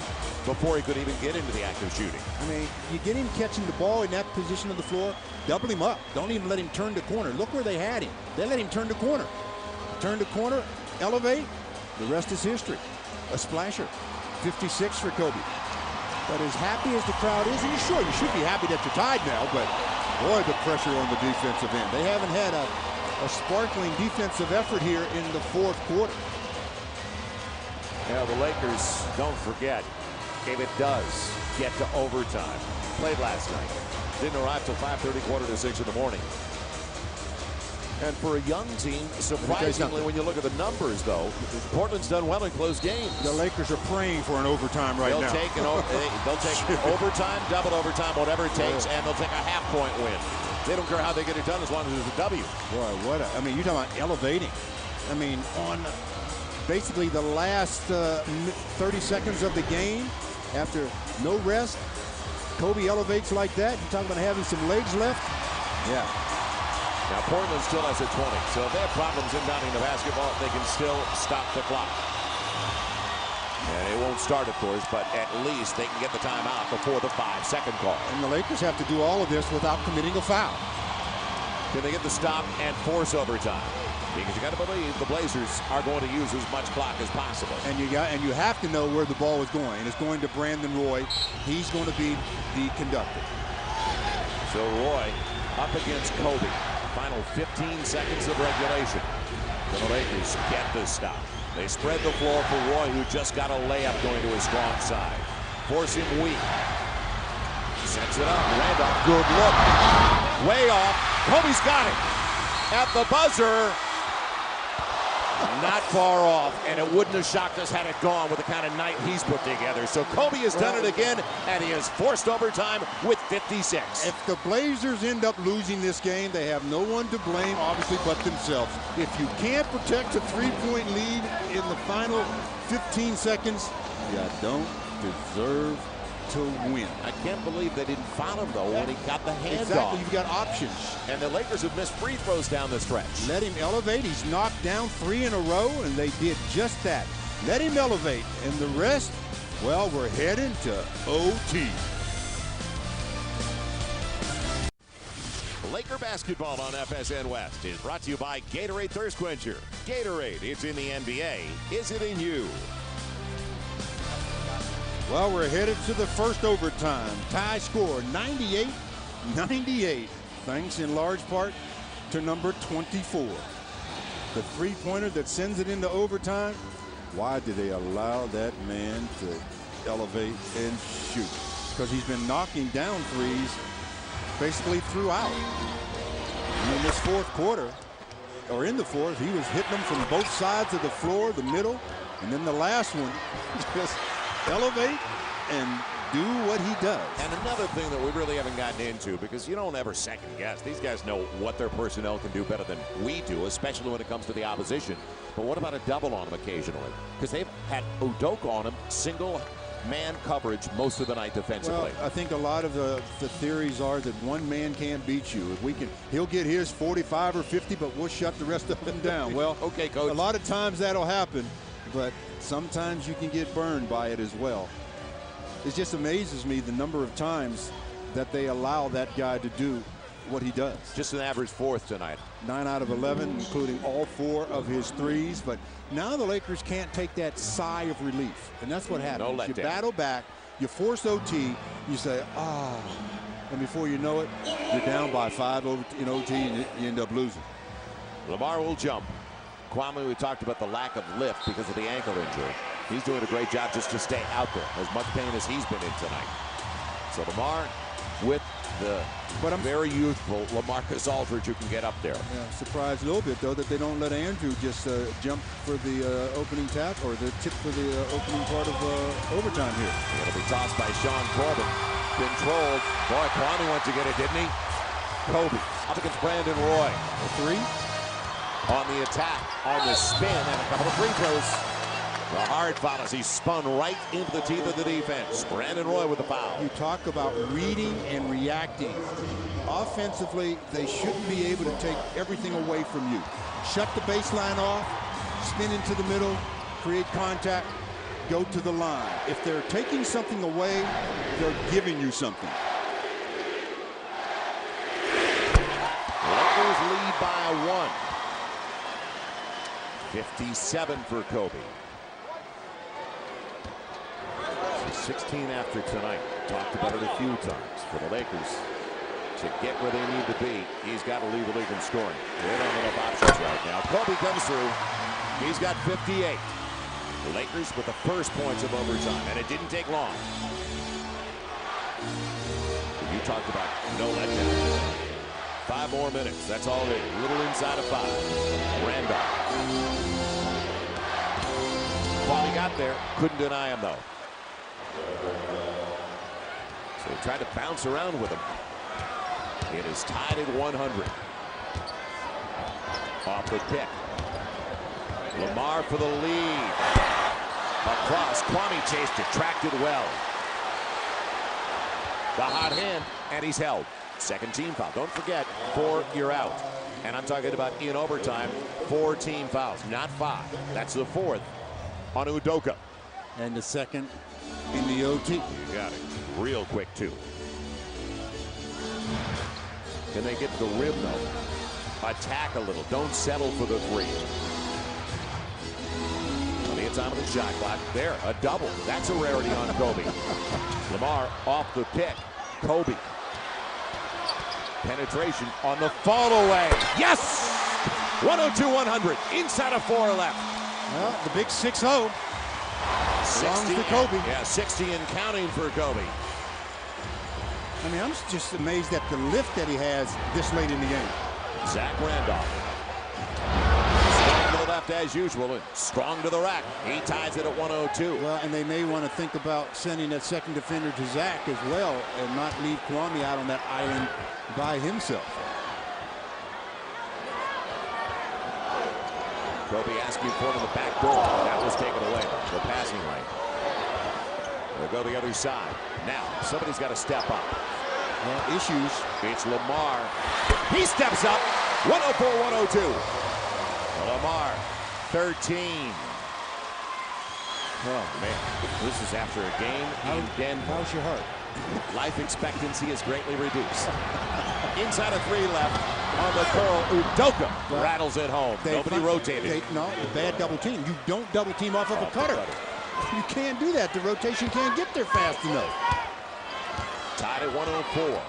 before he could even get into the act of shooting. I mean, you get him catching the ball in that position of the floor, double him up. Don't even let him turn the corner. Look where they had him. They let him turn the corner. Turn the corner, elevate, the rest is history. A splasher. 56 for Kobe. But as happy as the crowd is, and sure, you should be happy that you're tied now, but boy, the pressure on the defensive end. They haven't had a sparkling defensive effort here in the fourth quarter. Yeah, the Lakers, don't forget, if it does get to overtime, played last night, didn't arrive till 5:30, 5:45 in the morning. And for a young team, surprisingly, when you look at the numbers, though, Portland's done well in close games. The Lakers are praying for an overtime right now. They'll take overtime, double overtime, whatever it takes, and they'll take a half-point win. They don't care how they get it done as long as it's a W. Boy, I mean, you're talking about elevating. I mean, on basically the last 30 seconds of the game, after no rest, Kobe elevates like that. You're talking about having some legs left? Yeah. Now Portland still has a 20, so if they have problems inbounding the basketball, they can still stop the clock. And it won't start, of course, but at least they can get the timeout before the 5-second call. And the Lakers have to do all of this without committing a foul. Can they get the stop and force overtime? Because you got to believe the Blazers are going to use as much clock as possible. And you have to know where the ball is going. It's going to Brandon Roy. He's going to be the conductor. So Roy up against Kobe. Final 15 seconds of regulation. The Lakers get this stop. They spread the floor for Roy, who just got a layup going to his strong side. Force him weak. Sets it up. Randolph, good look. Way off. Kobe's got it. At the buzzer. Not far off, and it wouldn't have shocked us had it gone with the kind of night he's put together. So Kobe has done it again, and he has forced overtime with 56. If the Blazers end up losing this game, they have no one to blame, obviously, but themselves. If you can't protect a three-point lead in the final 15 seconds, you don't deserve to win. I can't believe they didn't foul him, though, when he got the handoff. Exactly, you've got options. And the Lakers have missed free throws down the stretch. Let him elevate. He's knocked down 3 in a row, and they did just that. Let him elevate. And the rest, well, we're heading to OT. Laker basketball on FSN West is brought to you by Gatorade Thirst Quencher. Gatorade, it's in the NBA. Is it in you? Well, we're headed to the first overtime. Tie score 98-98, thanks in large part to number 24. The three-pointer that sends it into overtime. Why did they allow that man to elevate and shoot? Because he's been knocking down threes basically throughout. And in this fourth quarter, or in the fourth, he was hitting them from both sides of the floor, the middle, and then the last one, just elevate and do what he does. And another thing that we really haven't gotten into, because you don't ever second guess. These guys know what their personnel can do better than we do, especially when it comes to the opposition. But what about a double on them occasionally? Because they've had Udoka on him, single man coverage most of the night defensively. Well, I think a lot of the theories are that one man can't beat you. If we can, he'll get his 45 or 50, but we'll shut the rest of them down. Well, okay, coach. A lot of times that'll happen, but sometimes you can get burned by it as well. It just amazes me the number of times that they allow that guy to do what he does. Just an average fourth tonight. 9 out of 11, including all 4 of his threes. But now the Lakers can't take that sigh of relief. And that's what happens. No you letdown. battle back, you force OT, you say, ah. And before you know it, you're down by 5 in OT and you end up losing. Lamar will jump. Kwame, we talked about the lack of lift because of the ankle injury. He's doing a great job just to stay out there. As much pain as he's been in tonight. So Lamar with the very youthful LaMarcus Aldridge who can get up there. Yeah, surprised a little bit, though, that they don't let Andrew just jump for the opening tap or the tip for the opening part of overtime here. It'll be tossed by Sean Corbin. Controlled. Boy, Kwame went to get it, didn't he? Kobe up against Brandon Roy. A 3. On the attack, on the spin, and a couple of free throws. The hard foul as he spun right into the teeth of the defense. Brandon Roy with the foul. You talk about reading and reacting. Offensively, they shouldn't be able to take everything away from you. Shut the baseline off, spin into the middle, create contact, go to the line. If they're taking something away, they're giving you something. Lakers lead by 1. 57 for Kobe. 16 after tonight. Talked about it a few times. For the Lakers to get where they need to be, he's got to lead the league in scoring. They don't have enough options right now. Kobe comes through. He's got 58. The Lakers with the first points of overtime, and it didn't take long. You talked about no letdown. 5 more minutes. That's all it is. A little inside of 5. Randolph. While he got there, couldn't deny him, though. So he tried to bounce around with him. It is tied at 100. Off the pick. Lamar for the lead. Across. Kwame chased it. Tracked it well. The hot hand, and he's held. Second team foul. Don't forget, 4, you're out. And I'm talking about in overtime, 4 team fouls, not 5. That's the 4th on Udoka. And the second in the OT. You got it. Real quick, too. Can they get to the rim, though? Attack a little. Don't settle for the 3. Plenty of time on the shot clock. There, a double. That's a rarity on Kobe. Lamar off the pick. Kobe. Penetration on the fall away. Yes! 102-100. Inside of 4 left. Well, the big 6-0. 60 to Kobe. Yeah, 60 and counting for Kobe. I mean, I'm just amazed at the lift that he has this late in the game. Zach Randolph. Strong to the left soft as usual and strong to the rack. He ties it at 102. Well, and they may want to think about sending that second defender to Zach as well and not leave Kwame out on that island by himself. Kobe asking for him in the back door. That was taken away. The passing lane. They'll go the other side. Now, somebody's got to step up. Well, issues. It's Lamar. He steps up. 104-102. Lamar, 13. Oh, man. This is after a game in Denver. How's your heart? Life expectancy is greatly reduced. Inside of 3 left on the curl. Udoka rattles it home. Nobody rotated. No, bad double team. You don't double team off of a cutter. You can't do that. The rotation can't get there fast enough. Tied at 104.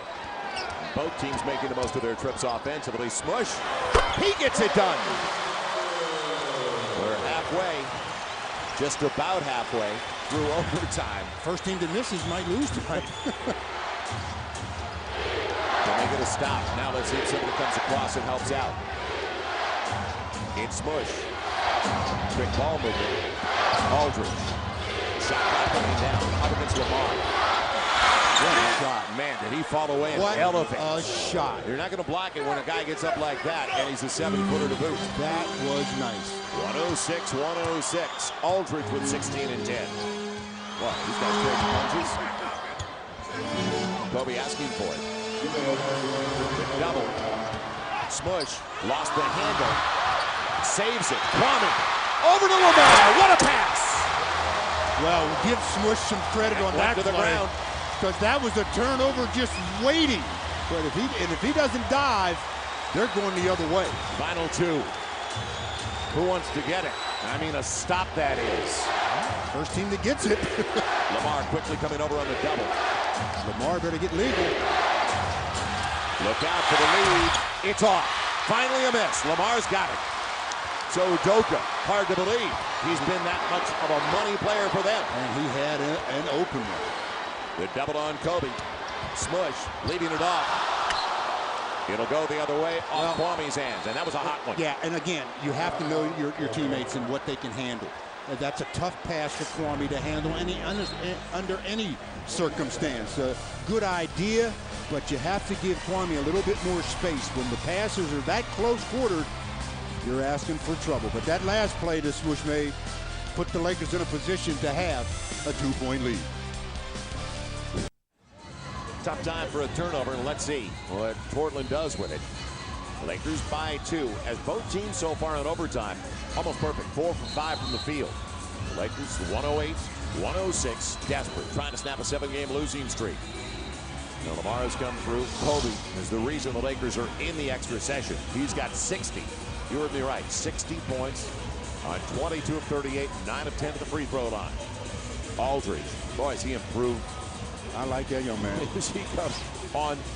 Both teams making the most of their trips offensively. Smush. He gets it done. We're halfway. Just about halfway through overtime. First team that misses might lose tonight. Can they get a stop? Now let's see if somebody comes across and helps out. It's Smush. Quick ball movement. Aldridge. Shot clock coming down. Up against Lamar. What a shot. Man, did he fall away and elevate. A shot. You're not going to block it when a guy gets up like that, and he's a 7-footer to boot. That was nice. 106-106. Aldridge with 16 and 10. Well, these guys trading punches. Kobe asking for it. The double. Smush lost the handle. Saves it. Kwame over to Lamar. What a pass! Well, we'll give Smush some credit on that to the ground. Because that was a turnover just waiting. But if he doesn't dive, they're going the other way. Final 2. Who wants to get it? I mean, a stop that is. First team that gets it. Lamar quickly coming over on the double. Lamar better get legal. Look out for the lead. It's off. Finally a miss. Lamar's got it. So Udoka, hard to believe. He's been that much of a money player for them. And he had an open one. The double on Kobe. Smush leading it off. It'll go the other way off Kwame's hands, and that was a hot one. Yeah, and again, you have to know your teammates and what they can handle. That's a tough pass for Kwame to handle under any circumstance. Good idea, but you have to give Kwame a little bit more space. When the passes are that close quartered, you're asking for trouble. But that last play that Smush made put the Lakers in a position to have a 2-point lead. Tough time for a turnover, and let's see what Portland does with it. Lakers by 2, as both teams so far in overtime almost perfect. 4 for 5 from the field. The Lakers 108-106, desperate, trying to snap a 7-game losing streak. Now Lamar has come through. Kobe is the reason the Lakers are in the extra session. He's got 60. You heard me right. 60 points on 22 of 38, 9 of 10 to the free throw line. Aldridge, boy, has he improved. I like that young man.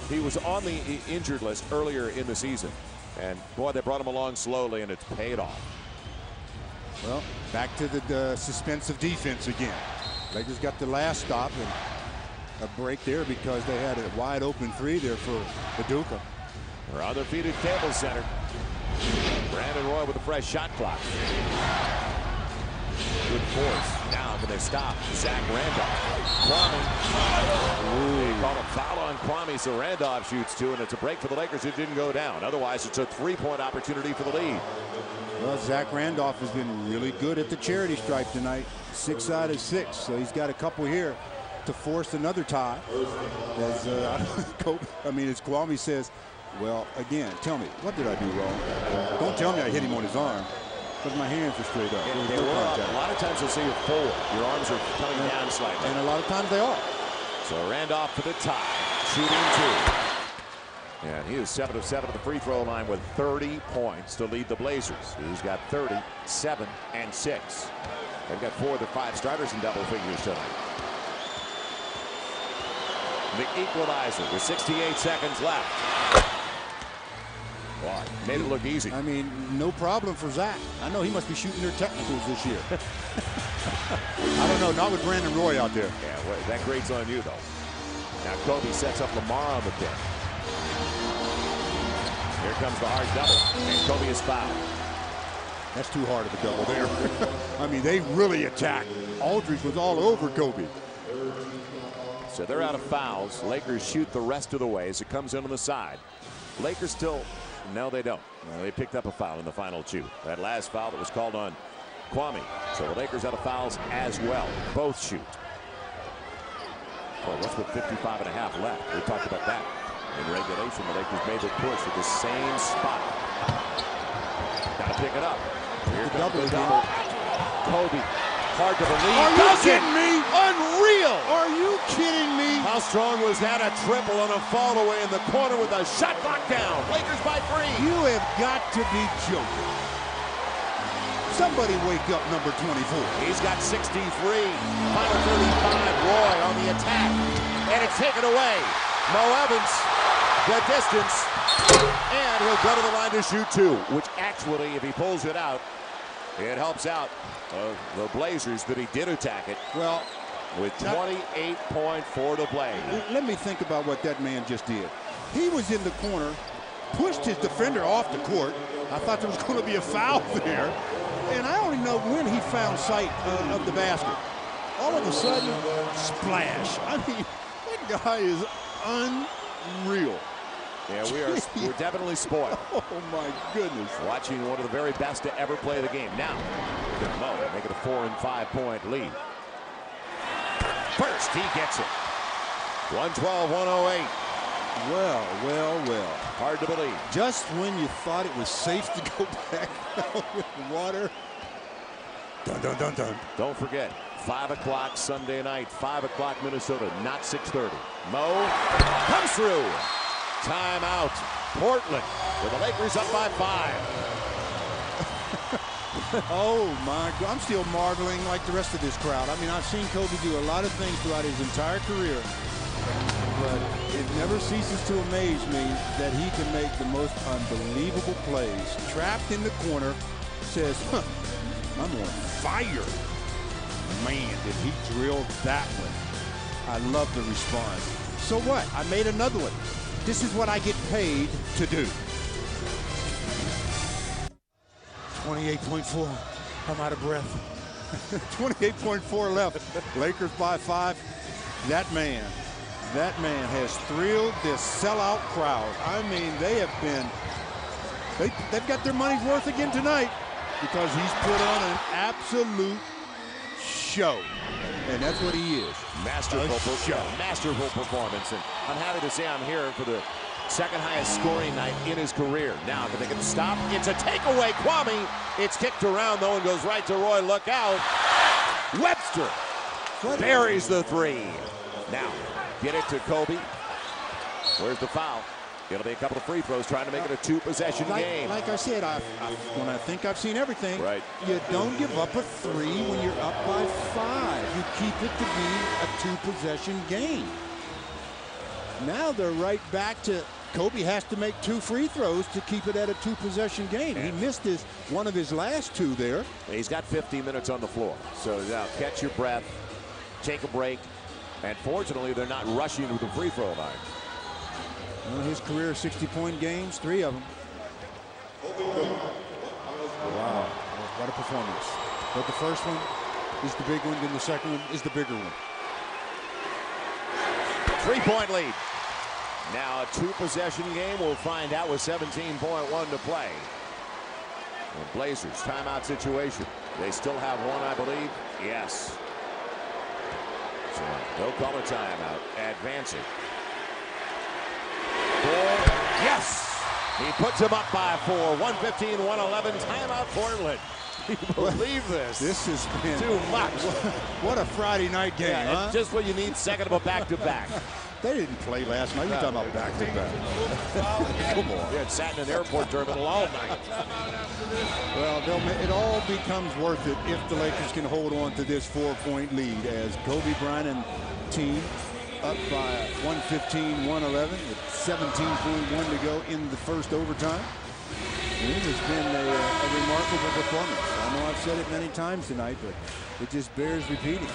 He was on the injured list earlier in the season. And boy, they brought him along slowly, and it's paid off. Well, back to the suspense of defense again. Lakers got the last stop and a break there because they had a wide open 3 there for Udoka. We're on their feet at Table Center. Brandon Roy with a fresh shot clock. Good force. Now can they stop Zach Randolph? Kwame. They call a foul on Kwame, so Randolph shoots 2, and it's a break for the Lakers. It didn't go down. Otherwise, it's a 3-point opportunity for the lead. Well, Zach Randolph has been really good at the charity stripe tonight. 6 out of 6, so he's got a couple here to force another tie. As Kwame says, well, again, tell me, what did I do wrong? Don't tell me I hit him on his arm. Because my hands are straight up. A lot of times you'll see you forward. Your arms are coming down slightly. And a lot of times they are. So Randolph for the tie. Shooting 2. And he is 7 of 7 at the free throw line with 30 points to lead the Blazers. He's got 30, 7, and 6. They've got 4 of the 5 starters in double figures tonight. The equalizer with 68 seconds left. Wow, made it look easy. I mean, no problem for Zach. I know he must be shooting their technicals this year. I don't know, not with Brandon Roy out there. Yeah, well, that grade's on you, though. Now Kobe sets up Lamar on the pin. Here comes the hard double, and Kobe is fouled. That's too hard of a double there. I mean, they really attacked. Aldridge was all over Kobe. So they're out of fouls. Lakers shoot the rest of the way as it comes in on the side. Lakers still, no, they don't. No, they picked up a foul in the final two. That last foul that was called on Kwame. So the Lakers out of fouls as well. Both shoot. Well, what's with 55.5 left? We talked about that. In regulation, the Lakers made the push at the same spot. Got to pick it up. Here comes the double. Kobe. Hard to believe. Are you kidding me? Unreal. Are you kidding me? How strong was that? A triple on a fall away in the corner with a shot clock down. Lakers by 3. You have got to be joking. Somebody wake up number 24. He's got 63. Final 35. Roy on the attack. And it's taken away. Mo Evans, the distance. And he'll go to the line to shoot 2, which actually, if he pulls it out, it helps out the Blazers that he did attack it. Well, with 28.4 to play. Let me think about what that man just did. He was in the corner, pushed his defender off the court. I thought there was going to be a foul there. And I don't even know when he found sight of the basket. All of a sudden, splash. I mean, that guy is unreal. Yeah, we're definitely spoiled. Oh my goodness! Watching one of the very best to ever play the game. Now, Mo make it a 4- and 5-point lead. First, he gets it. 112-108. Well. Hard to believe. Just when you thought it was safe to go back down with the water. Dun. Don't forget, 5 o'clock Sunday night, 5 o'clock Minnesota, not 6:30. Mo comes through. Timeout. Portland with the Lakers up by 5. Oh my God, I'm still marveling like the rest of this crowd. I mean, I've seen Kobe do a lot of things throughout his entire career, but it never ceases to amaze me that he can make the most unbelievable plays. Trapped in the corner, says, I'm on fire. Man, did he drill that one. I love the response. So what? I made another one. This is what I get paid to do. 28.4. I'm out of breath. 28.4 left. Lakers by 5. That man has thrilled this sellout crowd. I mean, they've got their money's worth again tonight because he's put on an absolute show. And that's what he is. Masterful performance. And I'm happy to say I'm here for the second highest scoring night in his career. Now, if they can stop, it's a takeaway. Kwame, it's kicked around though and goes right to Roy. Look out. Webster buries the 3. Now, get it to Kobe. Where's the foul? It'll be a couple of free throws trying to make it a 2-possession game. Like I said, when I think I've seen everything, right. You don't give up a 3 when you're up by 5. You keep it to be a 2-possession game. Now they're right back to Kobe has to make 2 free throws to keep it at a 2-possession game. He missed one of his last 2 there. He's got 15 minutes on the floor. So now catch your breath, take a break, and fortunately they're not rushing to the free throw line. Well, his career 60-point games, 3 of them. Wow, what a performance. But the first one is the big one, then the second one is the bigger one. 3-point lead. Now a 2-possession game. We'll find out with 17.1 to play. The Blazers, timeout situation. They still have one, I believe. Yes. So they'll call a timeout. Advancing. Yes! He puts him up by 4. 115-111. Timeout Portland. Can you believe this? This has been too much. What a Friday night game, huh? It's just what you need, second of a back-to-back. They didn't play last night. You're talking about back-to-back. Come on. You had sat in an airport terminal all night. Well, it all becomes worth it if the Lakers can hold on to this 4-point lead as Kobe Bryant and team up by 115-111 with 17.1 to go in the first overtime. And it has been a remarkable performance. I know I've said it many times tonight, but it just bears repeating.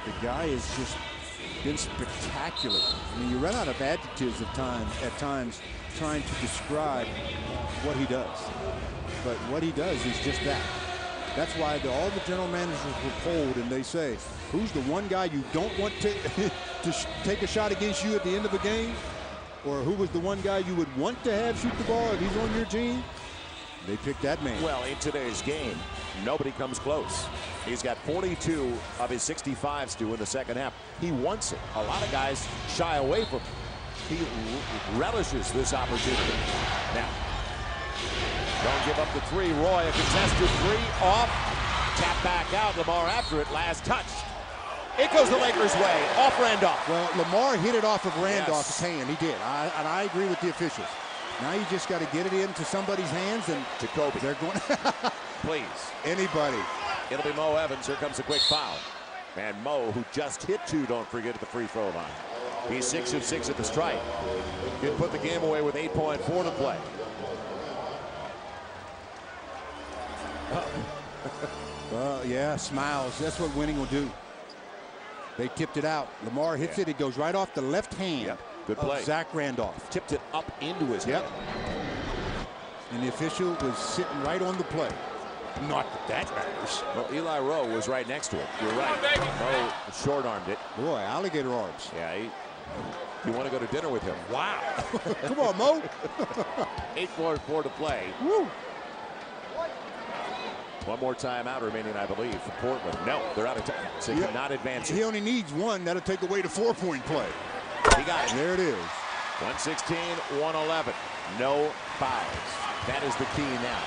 The guy has just been spectacular. I mean, you run out of adjectives at times trying to describe what he does. But what he does is just that. That's why all the general managers were polled, and they say, who's the one guy you don't want to take a shot against you at the end of a game? Or who was the one guy you would want to have shoot the ball if he's on your team? They picked that man. Well, in today's game, nobody comes close. He's got 42 of his 65s, Stu, in the second half. He wants it. A lot of guys shy away from it. He relishes this opportunity. Now, don't give up the three. Roy, a contested three, off. Tap back out. Lamar after it. Last touch. It goes the Lakers' way. Off Randolph. Well, Lamar hit it off of Randolph's hand. He did. And I agree with the officials. Now you just got to get it into somebody's hands, and to Kobe. They're going. Please. Anybody. It'll be Mo Evans. Here comes a quick foul. And Mo, who just hit two, don't forget, at the free throw line. He's 6 of 6 at the stripe. He'd put the game away with 8.4 to play. Well, yeah, smiles. That's what winning will do. They tipped it out. Lamar hits it. It goes right off the left hand Good play. of Zach Randolph. Tipped it up into his hand. And the official was sitting right on the play. Not that that matters. Well, Eli Rowe was right next to it. You're right. Rowe short-armed it. Boy, alligator arms. Yeah, you want to go to dinner with him. Wow. Come on, Mo. 8:44 to play. Woo. One more timeout remaining, I believe, for Portland. No, they're out of time. So he cannot advance it. He only needs one. That'll take away the 4-point play. He got it. There it is. 116-111. No fouls. That is the key now.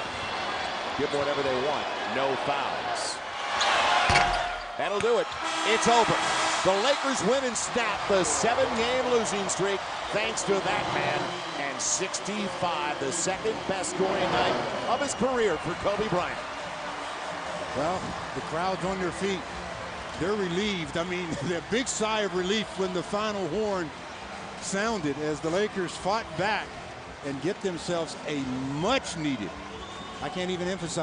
Give them whatever they want. No fouls. That'll do it. It's over. The Lakers win and snap the 7-game losing streak thanks to that man. And 65, the second best scoring night of his career for Kobe Bryant. Well, the crowd's on their feet. They're relieved. I mean, the big sigh of relief when the final horn sounded as the Lakers fought back and get themselves a much needed, I can't even emphasize